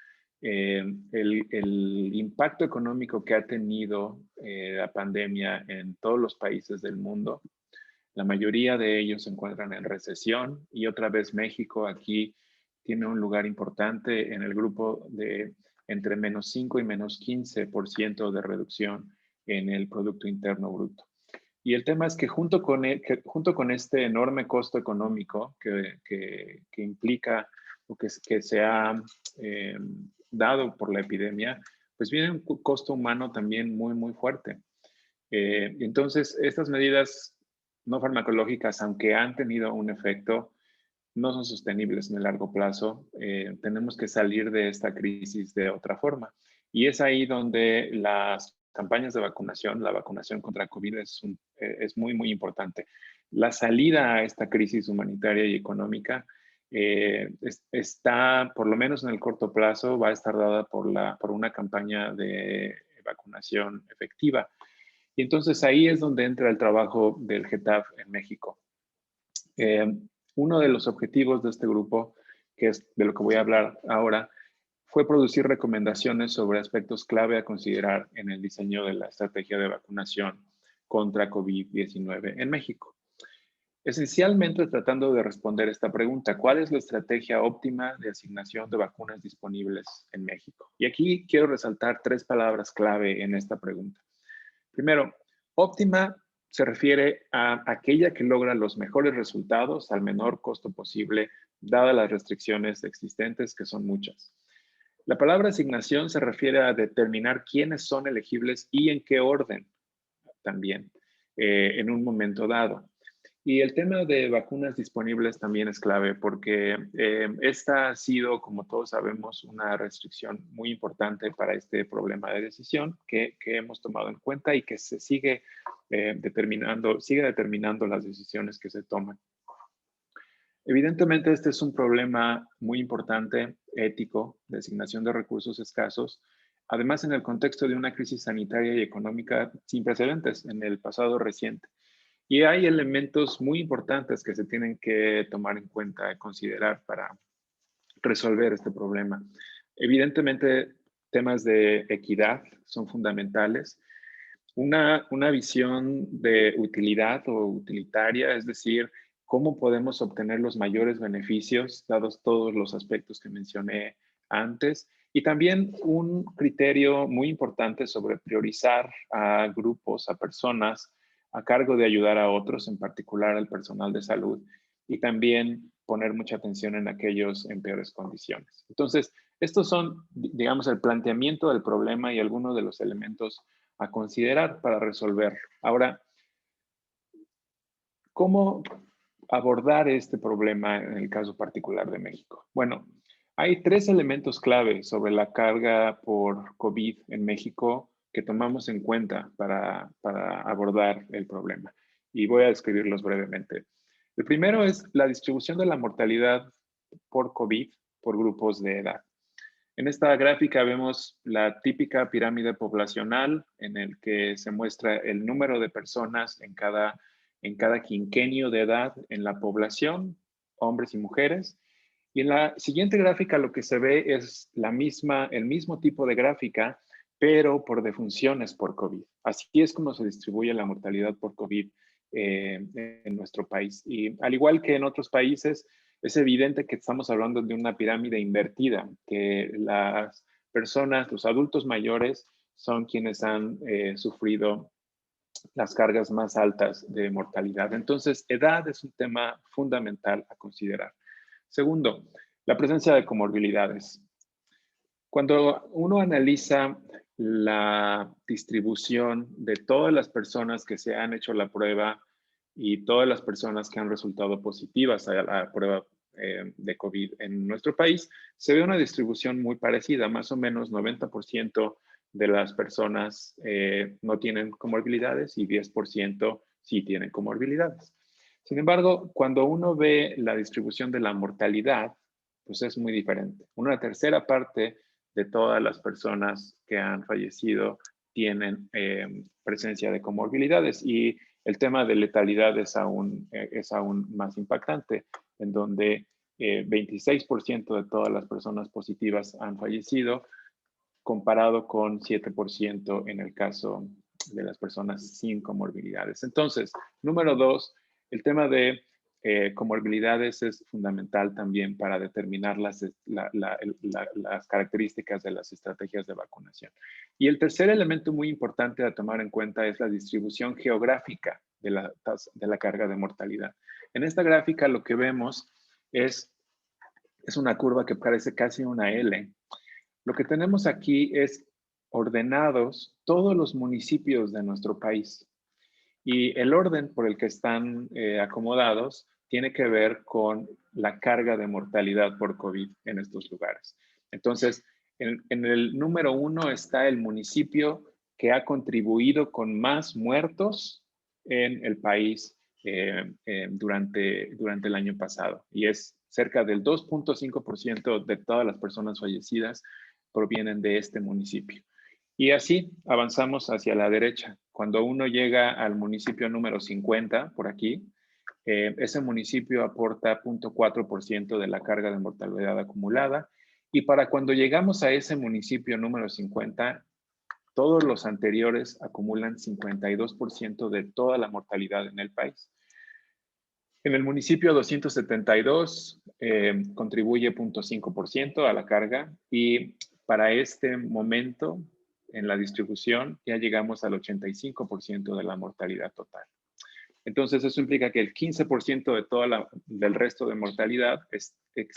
el impacto económico que ha tenido la pandemia en todos los países del mundo. La mayoría de ellos se encuentran en recesión y otra vez México aquí tiene un lugar importante en el grupo de entre menos 5 y menos 15% de reducción en el Producto Interno Bruto. Y el tema es que junto con este enorme costo económico que implica o que se ha dado por la epidemia, pues viene un costo humano también muy, muy fuerte. Entonces, estas medidas no farmacológicas, aunque han tenido un efecto, no son sostenibles en el largo plazo. Tenemos que salir de esta crisis de otra forma. Y es ahí donde las campañas de vacunación, la vacunación contra COVID es muy, muy importante. La salida a esta crisis humanitaria y económica está, por lo menos en el corto plazo, va a estar dada por una campaña de vacunación efectiva. Y entonces ahí es donde entra el trabajo del GETAF en México. Uno de los objetivos de este grupo, que es de lo que voy a hablar ahora, fue producir recomendaciones sobre aspectos clave a considerar en el diseño de la estrategia de vacunación contra COVID-19 en México. Esencialmente tratando de responder esta pregunta, ¿cuál es la estrategia óptima de asignación de vacunas disponibles en México? Y aquí quiero resaltar 3 palabras clave en esta pregunta. Primero, óptima se refiere a aquella que logra los mejores resultados al menor costo posible, dadas las restricciones existentes, que son muchas. La palabra asignación se refiere a determinar quiénes son elegibles y en qué orden también en un momento dado. Y el tema de vacunas disponibles también es clave porque esta ha sido, como todos sabemos, una restricción muy importante para este problema de decisión que hemos tomado en cuenta y que se sigue determinando las decisiones que se toman. Evidentemente, este es un problema muy importante, ético, de asignación de recursos escasos, además en el contexto de una crisis sanitaria y económica sin precedentes en el pasado reciente. Y hay elementos muy importantes que se tienen que tomar en cuenta y considerar para resolver este problema. Evidentemente, temas de equidad son fundamentales. Una visión de utilidad o utilitaria, es decir, cómo podemos obtener los mayores beneficios, dados todos los aspectos que mencioné antes. Y también un criterio muy importante sobre priorizar a grupos, a personas, a cargo de ayudar a otros, en particular al personal de salud, y también poner mucha atención en aquellos en peores condiciones. Entonces, estos son, digamos, el planteamiento del problema y algunos de los elementos a considerar para resolverlo. Ahora, ¿cómo abordar este problema en el caso particular de México? Bueno, hay 3 elementos clave sobre la carga por COVID en México que tomamos en cuenta para abordar el problema. Y voy a describirlos brevemente. El primero es la distribución de la mortalidad por COVID por grupos de edad. En esta gráfica vemos la típica pirámide poblacional en el que se muestra el número de personas en cada quinquenio de edad en la población, hombres y mujeres. Y en la siguiente gráfica lo que se ve es el mismo tipo de gráfica, pero por defunciones por COVID. Así es como se distribuye la mortalidad por COVID en nuestro país. Y al igual que en otros países, es evidente que estamos hablando de una pirámide invertida, que las personas, los adultos mayores, son quienes han sufrido las cargas más altas de mortalidad. Entonces, edad es un tema fundamental a considerar. Segundo, la presencia de comorbilidades. Cuando uno analiza la distribución de todas las personas que se han hecho la prueba y todas las personas que han resultado positivas a la prueba de COVID en nuestro país, se ve una distribución muy parecida. Más o menos 90% de las personas no tienen comorbilidades y 10% sí tienen comorbilidades. Sin embargo, cuando uno ve la distribución de la mortalidad, pues es muy diferente. Una tercera parte de todas las personas que han fallecido tienen presencia de comorbilidades, y el tema de letalidad es aún más impactante, en donde 26% de todas las personas positivas han fallecido, comparado con 7% en el caso de las personas sin comorbilidades. Entonces, número 2, el tema de comorbilidades es fundamental también para determinar las características de las estrategias de vacunación. Y el tercer elemento muy importante a tomar en cuenta es la distribución geográfica de la carga de mortalidad. En esta gráfica lo que vemos es una curva que parece casi una L. Lo que tenemos aquí es ordenados todos los municipios de nuestro país. Y el orden por el que están acomodados tiene que ver con la carga de mortalidad por COVID en estos lugares. Entonces, en el número 1 está el municipio que ha contribuido con más muertos en el país durante el año pasado. Y es cerca del 2.5% de todas las personas fallecidas provienen de este municipio. Y así avanzamos hacia la derecha. Cuando uno llega al municipio número 50, por aquí, ese municipio aporta 0.4% de la carga de mortalidad acumulada. Y para cuando llegamos a ese municipio número 50, todos los anteriores acumulan 52% de toda la mortalidad en el país. En el municipio 272 contribuye 0.5% a la carga, y para este momento en la distribución ya llegamos al 85% de la mortalidad total. Entonces eso implica que el 15% de del resto de mortalidad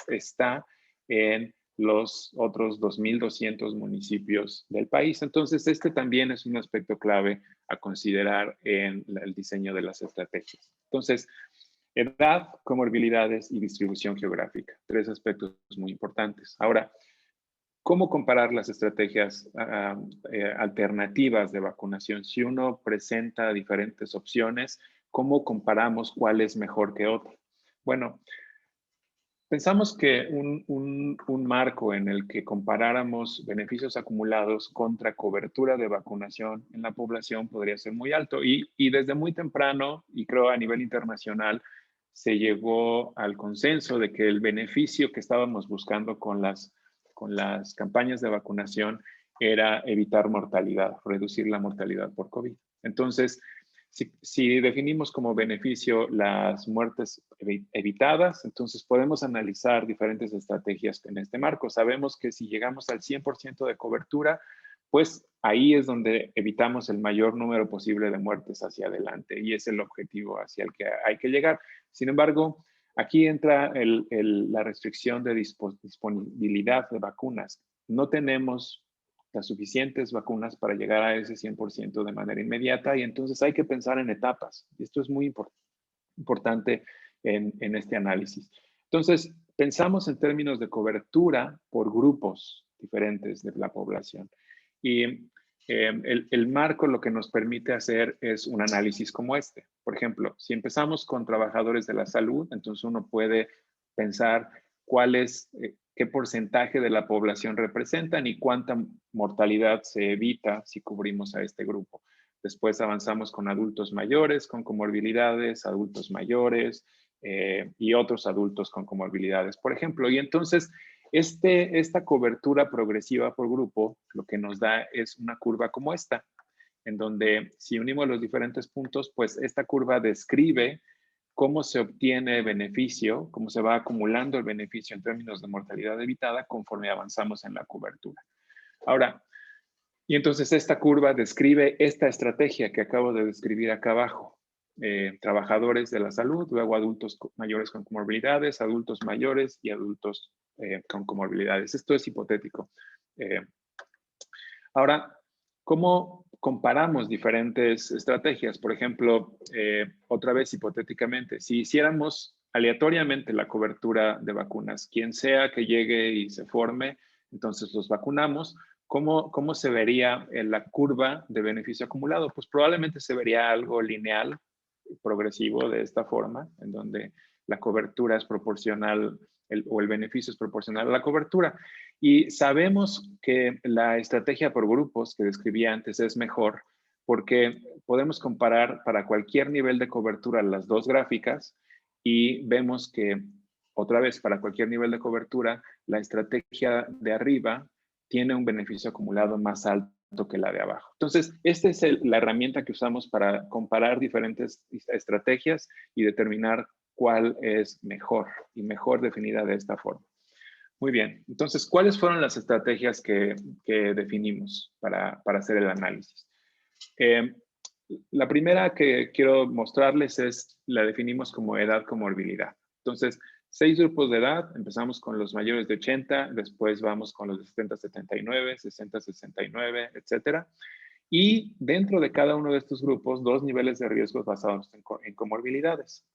está en los otros 2.200 municipios del país. Entonces este también es un aspecto clave a considerar en el diseño de las estrategias. Entonces, edad, comorbilidades y distribución geográfica. 3 aspectos muy importantes. Ahora, ¿cómo comparar las estrategias alternativas de vacunación? Si uno presenta diferentes opciones, ¿cómo comparamos cuál es mejor que otra? Bueno, pensamos que un marco en el que comparáramos beneficios acumulados contra cobertura de vacunación en la población podría ser muy alto. Y desde muy temprano, y creo a nivel internacional, se llegó al consenso de que el beneficio que estábamos buscando con las campañas de vacunación era evitar mortalidad, reducir la mortalidad por COVID. Entonces, si definimos como beneficio las muertes evitadas, entonces podemos analizar diferentes estrategias en este marco. Sabemos que si llegamos al 100% de cobertura, pues ahí es donde evitamos el mayor número posible de muertes hacia adelante, y es el objetivo hacia el que hay que llegar. Sin embargo, aquí entra la restricción de disponibilidad de vacunas. No tenemos las suficientes vacunas para llegar a ese 100% de manera inmediata, y entonces hay que pensar en etapas. Y esto es muy importante en este análisis. Entonces, pensamos en términos de cobertura por grupos diferentes de la población. Y el marco lo que nos permite hacer es un análisis como este. Por ejemplo, si empezamos con trabajadores de la salud, entonces uno puede pensar qué porcentaje de la población representan y cuánta mortalidad se evita si cubrimos a este grupo. Después avanzamos con adultos mayores con comorbilidades, adultos mayores y otros adultos con comorbilidades, por ejemplo. Y entonces, esta cobertura progresiva por grupo lo que nos da es una curva como esta, en donde si unimos los diferentes puntos, pues esta curva describe cómo se obtiene beneficio, cómo se va acumulando el beneficio en términos de mortalidad evitada conforme avanzamos en la cobertura. Ahora, y entonces esta curva describe esta estrategia que acabo de describir acá abajo. Trabajadores de la salud, luego adultos mayores con comorbilidades, adultos mayores y adultos con comorbilidades. Esto es hipotético. Ahora, ¿Cómo comparamos diferentes estrategias? Por ejemplo, otra vez hipotéticamente, si hiciéramos aleatoriamente la cobertura de vacunas, quien sea que llegue y se forme, entonces los vacunamos, ¿cómo se vería en la curva de beneficio acumulado? Pues probablemente se vería algo lineal, progresivo de esta forma, en donde la cobertura es proporcional o el beneficio es proporcional a la cobertura. Y sabemos que la estrategia por grupos que describí antes es mejor porque podemos comparar para cualquier nivel de cobertura las dos gráficas y vemos que, otra vez, para cualquier nivel de cobertura, la estrategia de arriba tiene un beneficio acumulado más alto que la de abajo. Entonces, esta es la herramienta que usamos para comparar diferentes estrategias y determinar cuál es mejor y mejor definida de esta forma. Muy bien, entonces, ¿cuáles fueron las estrategias que definimos para hacer el análisis? La primera que quiero mostrarles la definimos como edad comorbilidad. Entonces, 6 grupos de edad, empezamos con los mayores de 80, después vamos con los de 70-79, 60-69, etcétera. Y dentro de cada uno de estos grupos, 2 niveles de riesgos basados en comorbilidades.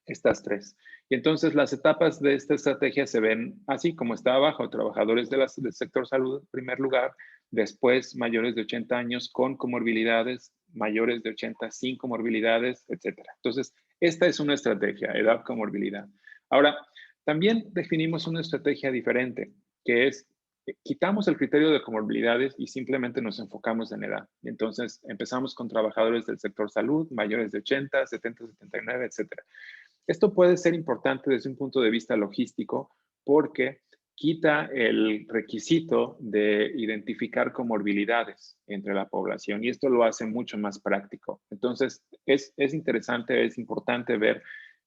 Estas 3. Y entonces las etapas de esta estrategia se ven así como está abajo: trabajadores del sector salud en primer lugar, después mayores de 80 años con comorbilidades, mayores de 80 sin comorbilidades, etcétera. Entonces, esta es una estrategia, edad comorbilidad. Ahora, también definimos una estrategia diferente, que es quitamos el criterio de comorbilidades y simplemente nos enfocamos en edad. Entonces, empezamos con trabajadores del sector salud, mayores de 80, 70, 79, etcétera. Esto puede ser importante desde un punto de vista logístico porque quita el requisito de identificar comorbilidades entre la población y esto lo hace mucho más práctico. Entonces, es interesante, es importante ver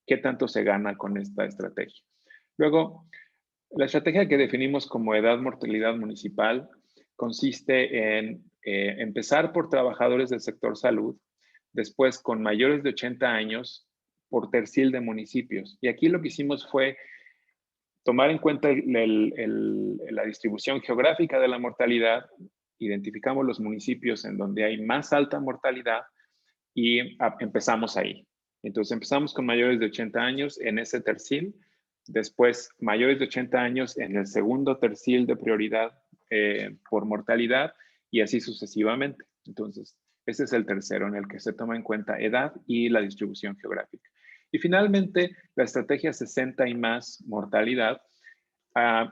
qué tanto se gana con esta estrategia. Luego, la estrategia que definimos como edad mortalidad municipal consiste en empezar por trabajadores del sector salud, después con mayores de 80 años por tercil de municipios. Y aquí lo que hicimos fue tomar en cuenta la distribución geográfica de la mortalidad, identificamos los municipios en donde hay más alta mortalidad y empezamos ahí. Entonces empezamos con mayores de 80 años en ese tercil, después mayores de 80 años en el segundo tercil de prioridad por mortalidad y así sucesivamente. Entonces, ese es el tercero en el que se toma en cuenta edad y la distribución geográfica. Y finalmente, la estrategia 60 y más mortalidad.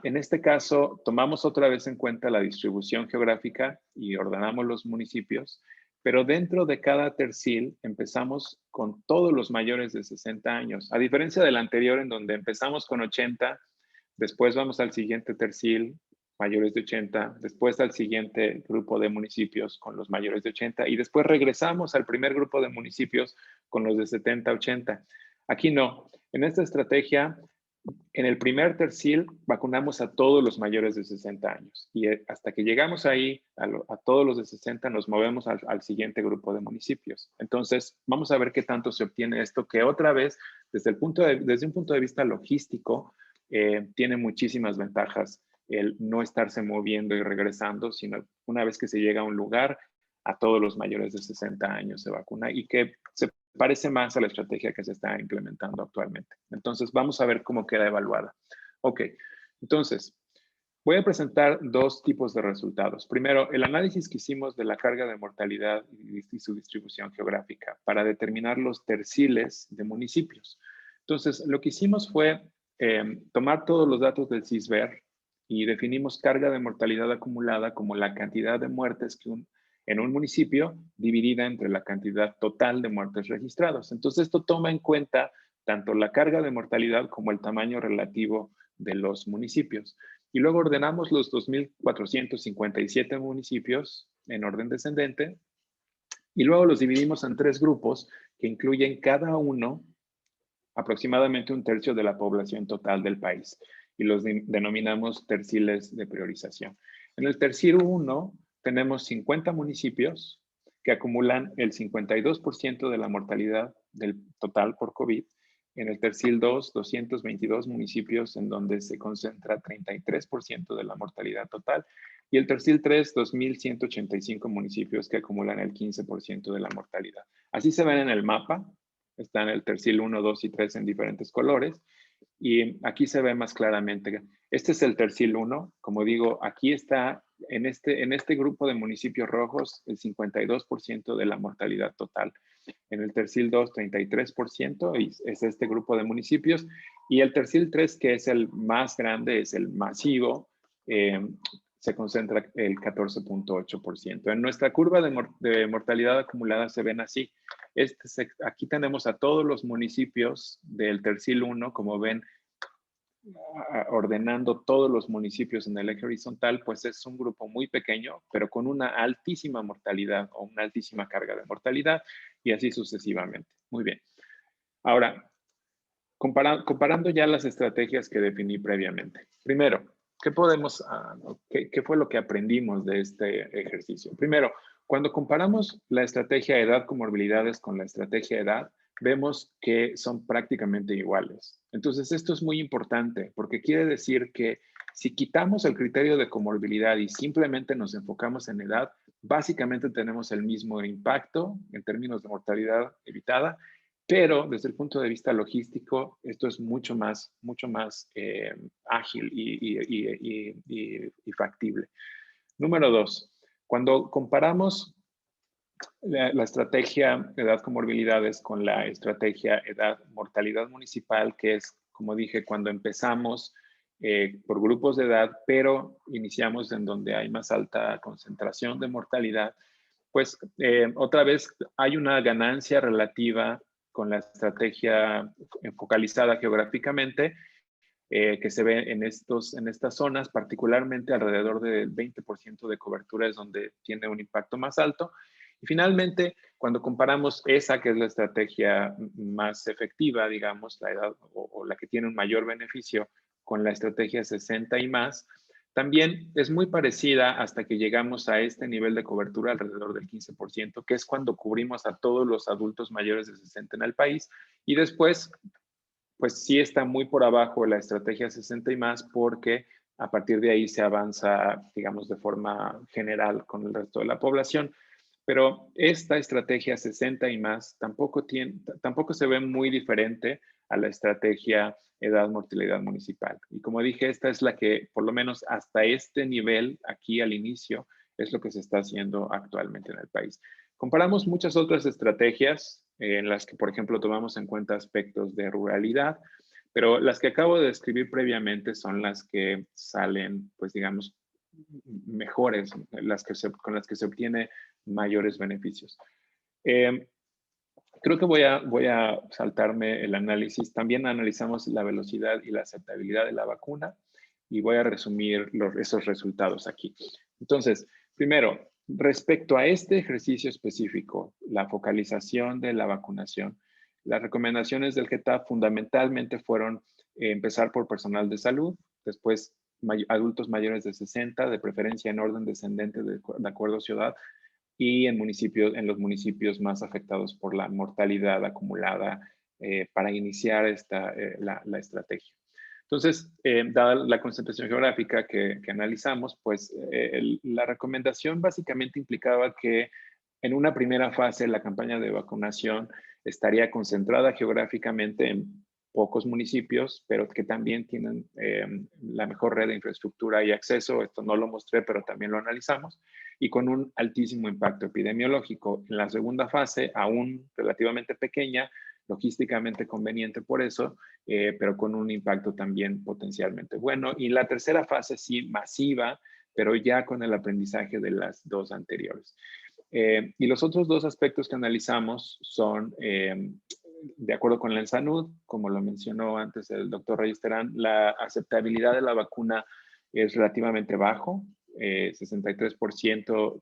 En este caso, tomamos otra vez en cuenta la distribución geográfica y ordenamos los municipios, pero dentro de cada tercil empezamos con todos los mayores de 60 años. A diferencia del anterior, en donde empezamos con 80, después vamos al siguiente tercil, mayores de 80, después al siguiente grupo de municipios con los mayores de 80 y después regresamos al primer grupo de municipios con los de 70 a 80. Aquí no. En esta estrategia, en el primer tercil vacunamos a todos los mayores de 60 años y hasta que llegamos ahí a todos los de 60 nos movemos al siguiente grupo de municipios. Entonces vamos a ver qué tanto se obtiene esto, que otra vez desde un punto de vista logístico tiene muchísimas ventajas el no estarse moviendo y regresando, sino una vez que se llega a un lugar, a todos los mayores de 60 años se vacuna y que se parece más a la estrategia que se está implementando actualmente. Entonces, vamos a ver cómo queda evaluada. Ok, entonces, voy a presentar 2 tipos de resultados. Primero, el análisis que hicimos de la carga de mortalidad y su distribución geográfica para determinar los terciles de municipios. Entonces, lo que hicimos fue tomar todos los datos del CISBER y definimos carga de mortalidad acumulada como la cantidad de muertes que en un municipio dividida entre la cantidad total de muertes registrados. Entonces, esto toma en cuenta tanto la carga de mortalidad como el tamaño relativo de los municipios. Y luego ordenamos los 2.457 municipios en orden descendente y luego los dividimos en 3 grupos que incluyen cada uno aproximadamente 1/3 de la población total del país y los denominamos terciles de priorización. En el tercil 1 tenemos 50 municipios que acumulan el 52% de la mortalidad del total por COVID En el tercil 2, 222 municipios en donde se concentra 33% de la mortalidad total. Y el tercil 3, 2.185 municipios que acumulan el 15% de la mortalidad. Así se ven en el mapa. Están el tercil 1, 2 y 3 en diferentes colores. Y aquí se ve más claramente. Este es el tercil 1. Como digo, aquí está, en este grupo de municipios rojos, el 52% de la mortalidad total. En el tercil 2, 33%, y es este grupo de municipios. Y el tercil 3, que es el más grande, es el masivo, se concentra el 14.8%. En nuestra curva de mortalidad acumulada se ven así. Aquí tenemos a todos los municipios del tercil 1, como ven, ordenando todos los municipios en el eje horizontal, pues es un grupo muy pequeño, pero con una altísima mortalidad o una altísima carga de mortalidad, y así sucesivamente. Muy bien. Ahora, comparando ya las estrategias que definí previamente. Primero, ¿qué fue lo que aprendimos de este ejercicio? Primero, cuando comparamos la estrategia edad comorbilidades con la estrategia edad, vemos que son prácticamente iguales. Entonces, esto es muy importante porque quiere decir que si quitamos el criterio de comorbilidad y simplemente nos enfocamos en edad, básicamente tenemos el mismo impacto en términos de mortalidad evitada, pero desde el punto de vista logístico, esto es mucho más ágil y factible. Número 2, cuando comparamos la estrategia edad comorbilidades con la estrategia edad mortalidad municipal, que es, como dije, cuando empezamos por grupos de edad, pero iniciamos en donde hay más alta concentración de mortalidad, pues otra vez hay una ganancia relativa con la estrategia focalizada geográficamente, que se ve en estas zonas, particularmente alrededor del 20% de cobertura es donde tiene un impacto más alto. Y finalmente, cuando comparamos esa, que es la estrategia más efectiva, digamos, la edad o la que tiene un mayor beneficio, con la estrategia 60 y más, también es muy parecida hasta que llegamos a este nivel de cobertura alrededor del 15%, que es cuando cubrimos a todos los adultos mayores de 60 en el país. Y después, pues sí está muy por abajo la estrategia 60 y más, porque a partir de ahí se avanza, digamos, de forma general con el resto de la población. Pero esta estrategia 60 y más tampoco se ve muy diferente a la estrategia edad mortalidad municipal. Y como dije, esta es la que, por lo menos hasta este nivel, aquí al inicio, es lo que se está haciendo actualmente en el país. Comparamos muchas otras estrategias en las que, por ejemplo, tomamos en cuenta aspectos de ruralidad, pero las que acabo de describir previamente son las que salen, pues digamos, mejores, con las que se obtiene mayores beneficios. Creo que voy a saltarme el análisis. También analizamos la velocidad y la aceptabilidad de la vacuna y voy a resumir esos resultados aquí. Entonces, primero, respecto a este ejercicio específico, la focalización de la vacunación, las recomendaciones del GETAP fundamentalmente fueron empezar por personal de salud, después adultos mayores de 60, de preferencia en orden descendente de acuerdo a ciudad, y en los municipios más afectados por la mortalidad acumulada para iniciar la estrategia. Entonces, dada la concentración geográfica que analizamos, pues la recomendación básicamente implicaba que en una primera fase la campaña de vacunación estaría concentrada geográficamente en pocos municipios, pero que también tienen la mejor red de infraestructura y acceso. Esto no lo mostré, pero también lo analizamos, y con un altísimo impacto epidemiológico. En la segunda fase, aún relativamente pequeña, logísticamente conveniente por eso, pero con un impacto también potencialmente bueno. Y la tercera fase sí, masiva, pero ya con el aprendizaje de las dos anteriores. Y los otros dos aspectos que analizamos son, de acuerdo con la ENSANUD, como lo mencionó antes el doctor Reyes Terán, la aceptabilidad de la vacuna es relativamente bajo. 63%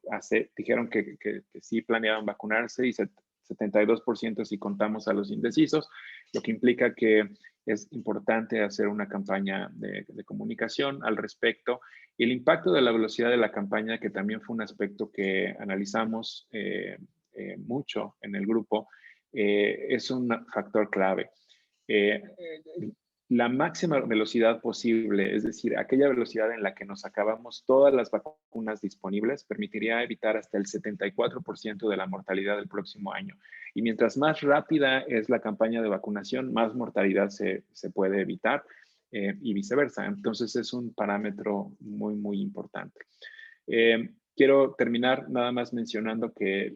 dijeron que sí planeaban vacunarse y 72% si contamos a los indecisos, lo que implica que es importante hacer una campaña de comunicación al respecto. Y el impacto de la velocidad de la campaña, que también fue un aspecto que analizamos mucho en el grupo, es un factor clave. la máxima velocidad posible, es decir, aquella velocidad en la que nos acabamos todas las vacunas disponibles, permitiría evitar hasta el 74% de la mortalidad del próximo año. Y mientras más rápida es la campaña de vacunación, más mortalidad se puede evitar y viceversa. Entonces es un parámetro muy, muy importante. Quiero terminar nada más mencionando que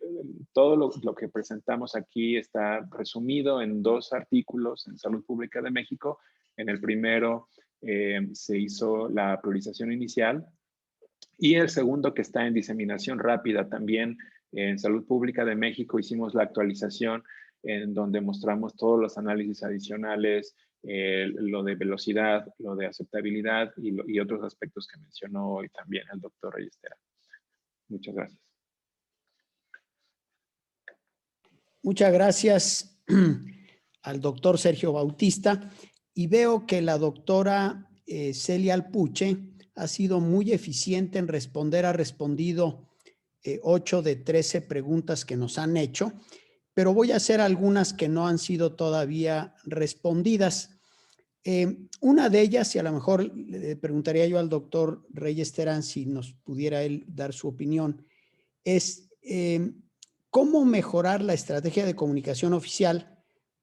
todo lo que presentamos aquí está resumido en 2 artículos en Salud Pública de México. En el primero se hizo la priorización inicial y el segundo, que está en diseminación rápida también en Salud Pública de México, hicimos la actualización en donde mostramos todos los análisis adicionales, lo de velocidad, lo de aceptabilidad y otros aspectos que mencionó hoy también el doctor Reyestera. Muchas gracias. Muchas gracias al doctor Sergio Bautista. Y veo que la doctora Celia Alpuche ha sido muy eficiente en responder, ha respondido 8 de 13 preguntas que nos han hecho, pero voy a hacer algunas que no han sido todavía respondidas. Una de ellas, y a lo mejor le preguntaría yo al doctor Reyes Terán si nos pudiera él dar su opinión, es cómo mejorar la estrategia de comunicación oficial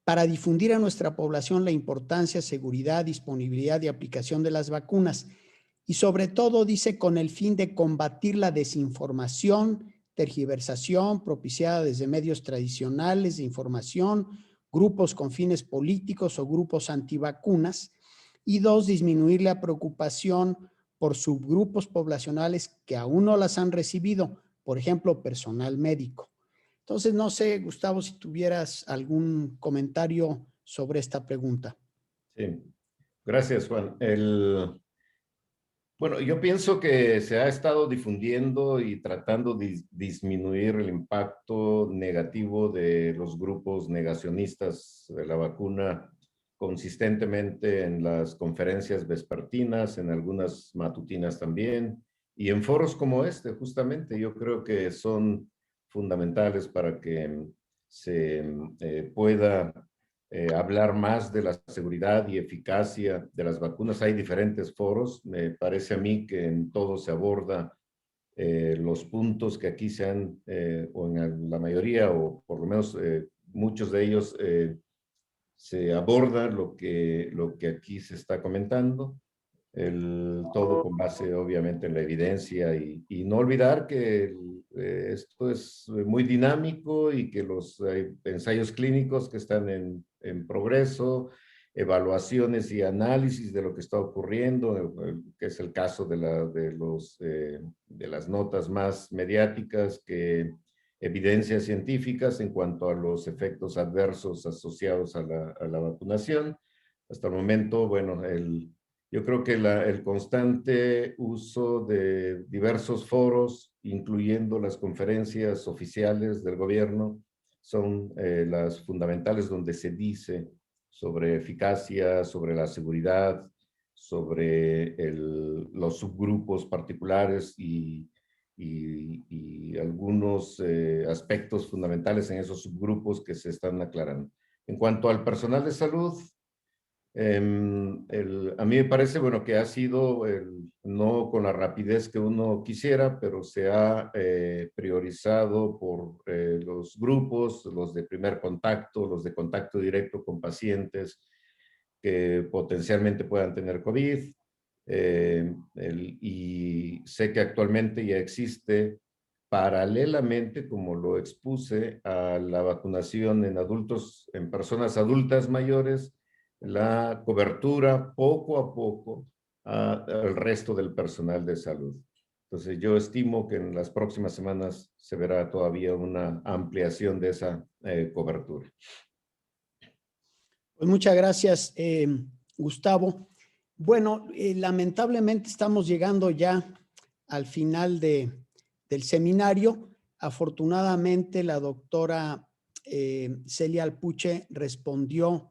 para difundir a nuestra población la importancia, seguridad, disponibilidad y aplicación de las vacunas. Y sobre todo, dice, con el fin de combatir la desinformación, tergiversación propiciada desde medios tradicionales de información, grupos con fines políticos o grupos antivacunas. Y 2, disminuir la preocupación por subgrupos poblacionales que aún no las han recibido, por ejemplo, personal médico. Entonces, no sé, Gustavo, si tuvieras algún comentario sobre esta pregunta. Sí, gracias, Juan. Bueno, yo pienso que se ha estado difundiendo y tratando de disminuir el impacto negativo de los grupos negacionistas de la vacuna consistentemente en las conferencias vespertinas, en algunas matutinas también, y en foros como este, justamente. Yo creo que son fundamentales para que se pueda hablar más de la seguridad y eficacia de las vacunas. Hay diferentes foros. Me parece a mí que en todo se aborda los puntos que aquí se han, o en la mayoría, o por lo menos muchos de ellos, se aborda lo que aquí se está comentando. Todo con base obviamente en la evidencia y no olvidar que esto es muy dinámico y que los ensayos clínicos que están en progreso, evaluaciones y análisis de lo que está ocurriendo, que es el caso de las notas más mediáticas, que evidencias científicas en cuanto a los efectos adversos asociados a la vacunación. Hasta el momento, bueno, yo creo que el constante uso de diversos foros, incluyendo las conferencias oficiales del gobierno, son las fundamentales donde se dice sobre eficacia, sobre la seguridad, sobre los subgrupos particulares y algunos aspectos fundamentales en esos subgrupos que se están aclarando. En cuanto al personal de salud, a mí me parece, bueno, que ha sido no con la rapidez que uno quisiera, pero se ha priorizado por los grupos, los de primer contacto, los de contacto directo con pacientes que potencialmente puedan tener COVID. Y sé que actualmente ya existe paralelamente, como lo expuse, a la vacunación en adultos, en personas adultas mayores, la cobertura poco a poco al resto del personal de salud. Entonces yo estimo que en las próximas semanas se verá todavía una ampliación de esa cobertura. Pues muchas gracias, Gustavo. Bueno, lamentablemente estamos llegando ya al final del seminario. Afortunadamente, la doctora Celia Alpuche respondió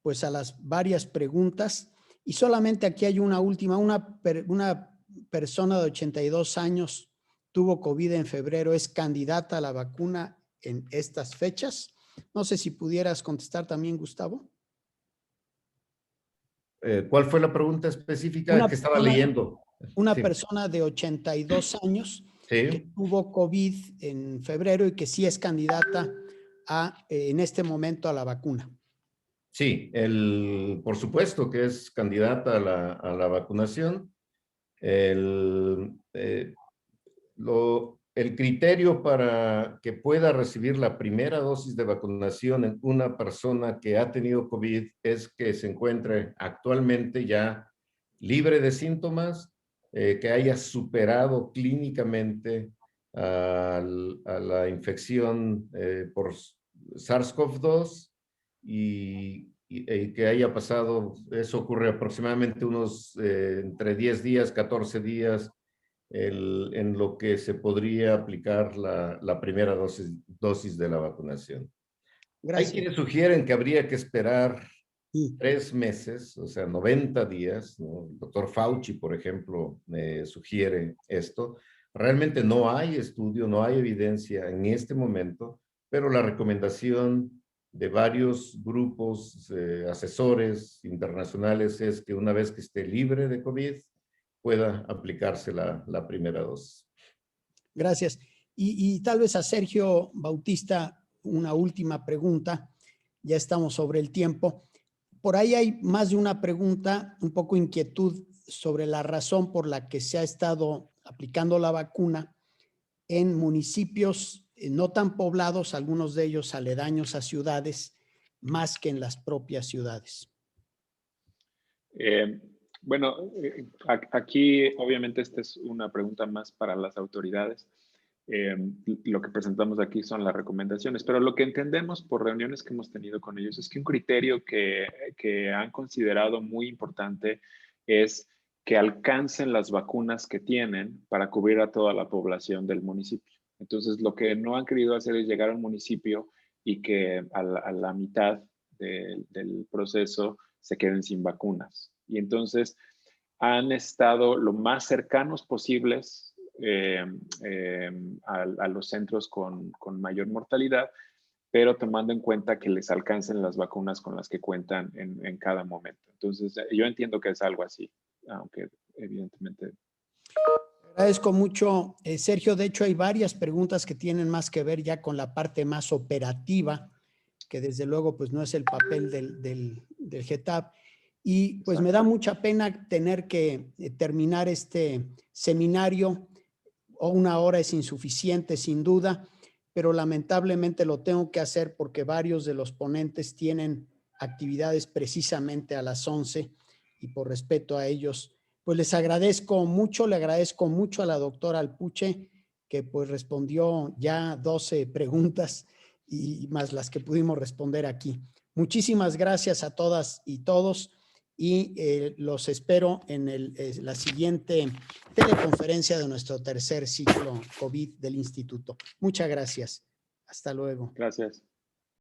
pues a las varias preguntas y solamente aquí hay una última. Una persona de 82 años tuvo COVID en febrero, es candidata a la vacuna en estas fechas. No sé si pudieras contestar también, Gustavo. ¿Cuál fue la pregunta específica Una que estaba persona- leyendo? Una Sí. persona de 82 años que Sí, tuvo COVID en febrero y que sí es candidata en este momento a la vacuna. sí, por supuesto que es candidata a la vacunación. El criterio para que pueda recibir la primera dosis de vacunación en una persona que ha tenido COVID es que se encuentre actualmente ya libre de síntomas, que haya superado clínicamente a la infección por SARS-CoV-2 y que haya pasado, eso ocurre aproximadamente entre 10 días, 14 días, en lo que se podría aplicar la primera dosis de la vacunación. Hay Gracias. quienes sugieren que habría que esperar Sí. 3 meses, o sea, 90 días, ¿no? El doctor Fauci, por ejemplo, sugiere esto. Realmente no hay estudio, no hay evidencia en este momento, pero la recomendación de varios grupos asesores internacionales es que una vez que esté libre de COVID, pueda aplicarse la primera dosis. Gracias. Y tal vez a Sergio Bautista una última pregunta. Ya estamos sobre el tiempo. Por ahí hay más de una pregunta, un poco inquietud sobre la razón por la que se ha estado aplicando la vacuna en municipios no tan poblados, algunos de ellos aledaños a ciudades, más que en las propias ciudades. Bueno, aquí obviamente esta es una pregunta más para las autoridades. Lo que presentamos aquí son las recomendaciones, pero lo que entendemos por reuniones que hemos tenido con ellos es que un criterio que han considerado muy importante es que alcancen las vacunas que tienen para cubrir a toda la población del municipio. Entonces, lo que no han querido hacer es llegar a un municipio y que a la mitad del proceso se queden sin vacunas. Y entonces han estado lo más cercanos posibles a los centros con mayor mortalidad, pero tomando en cuenta que les alcancen las vacunas con las que cuentan en cada momento. Entonces, yo entiendo que es algo así, aunque evidentemente... Agradezco mucho, Sergio. De hecho, hay varias preguntas que tienen más que ver ya con la parte más operativa, que desde luego pues no es el papel del GETAP. Y pues me da mucha pena tener que terminar este seminario. O una hora es insuficiente, sin duda, pero lamentablemente lo tengo que hacer porque varios de los ponentes tienen actividades precisamente a las 11 y por respeto a ellos, pues les agradezco mucho, le agradezco mucho a la doctora Alpuche, que pues respondió ya 12 preguntas y más las que pudimos responder aquí. Muchísimas gracias a todas y todos y los espero en la siguiente teleconferencia de nuestro tercer ciclo COVID del Instituto. Muchas gracias. Hasta luego. Gracias.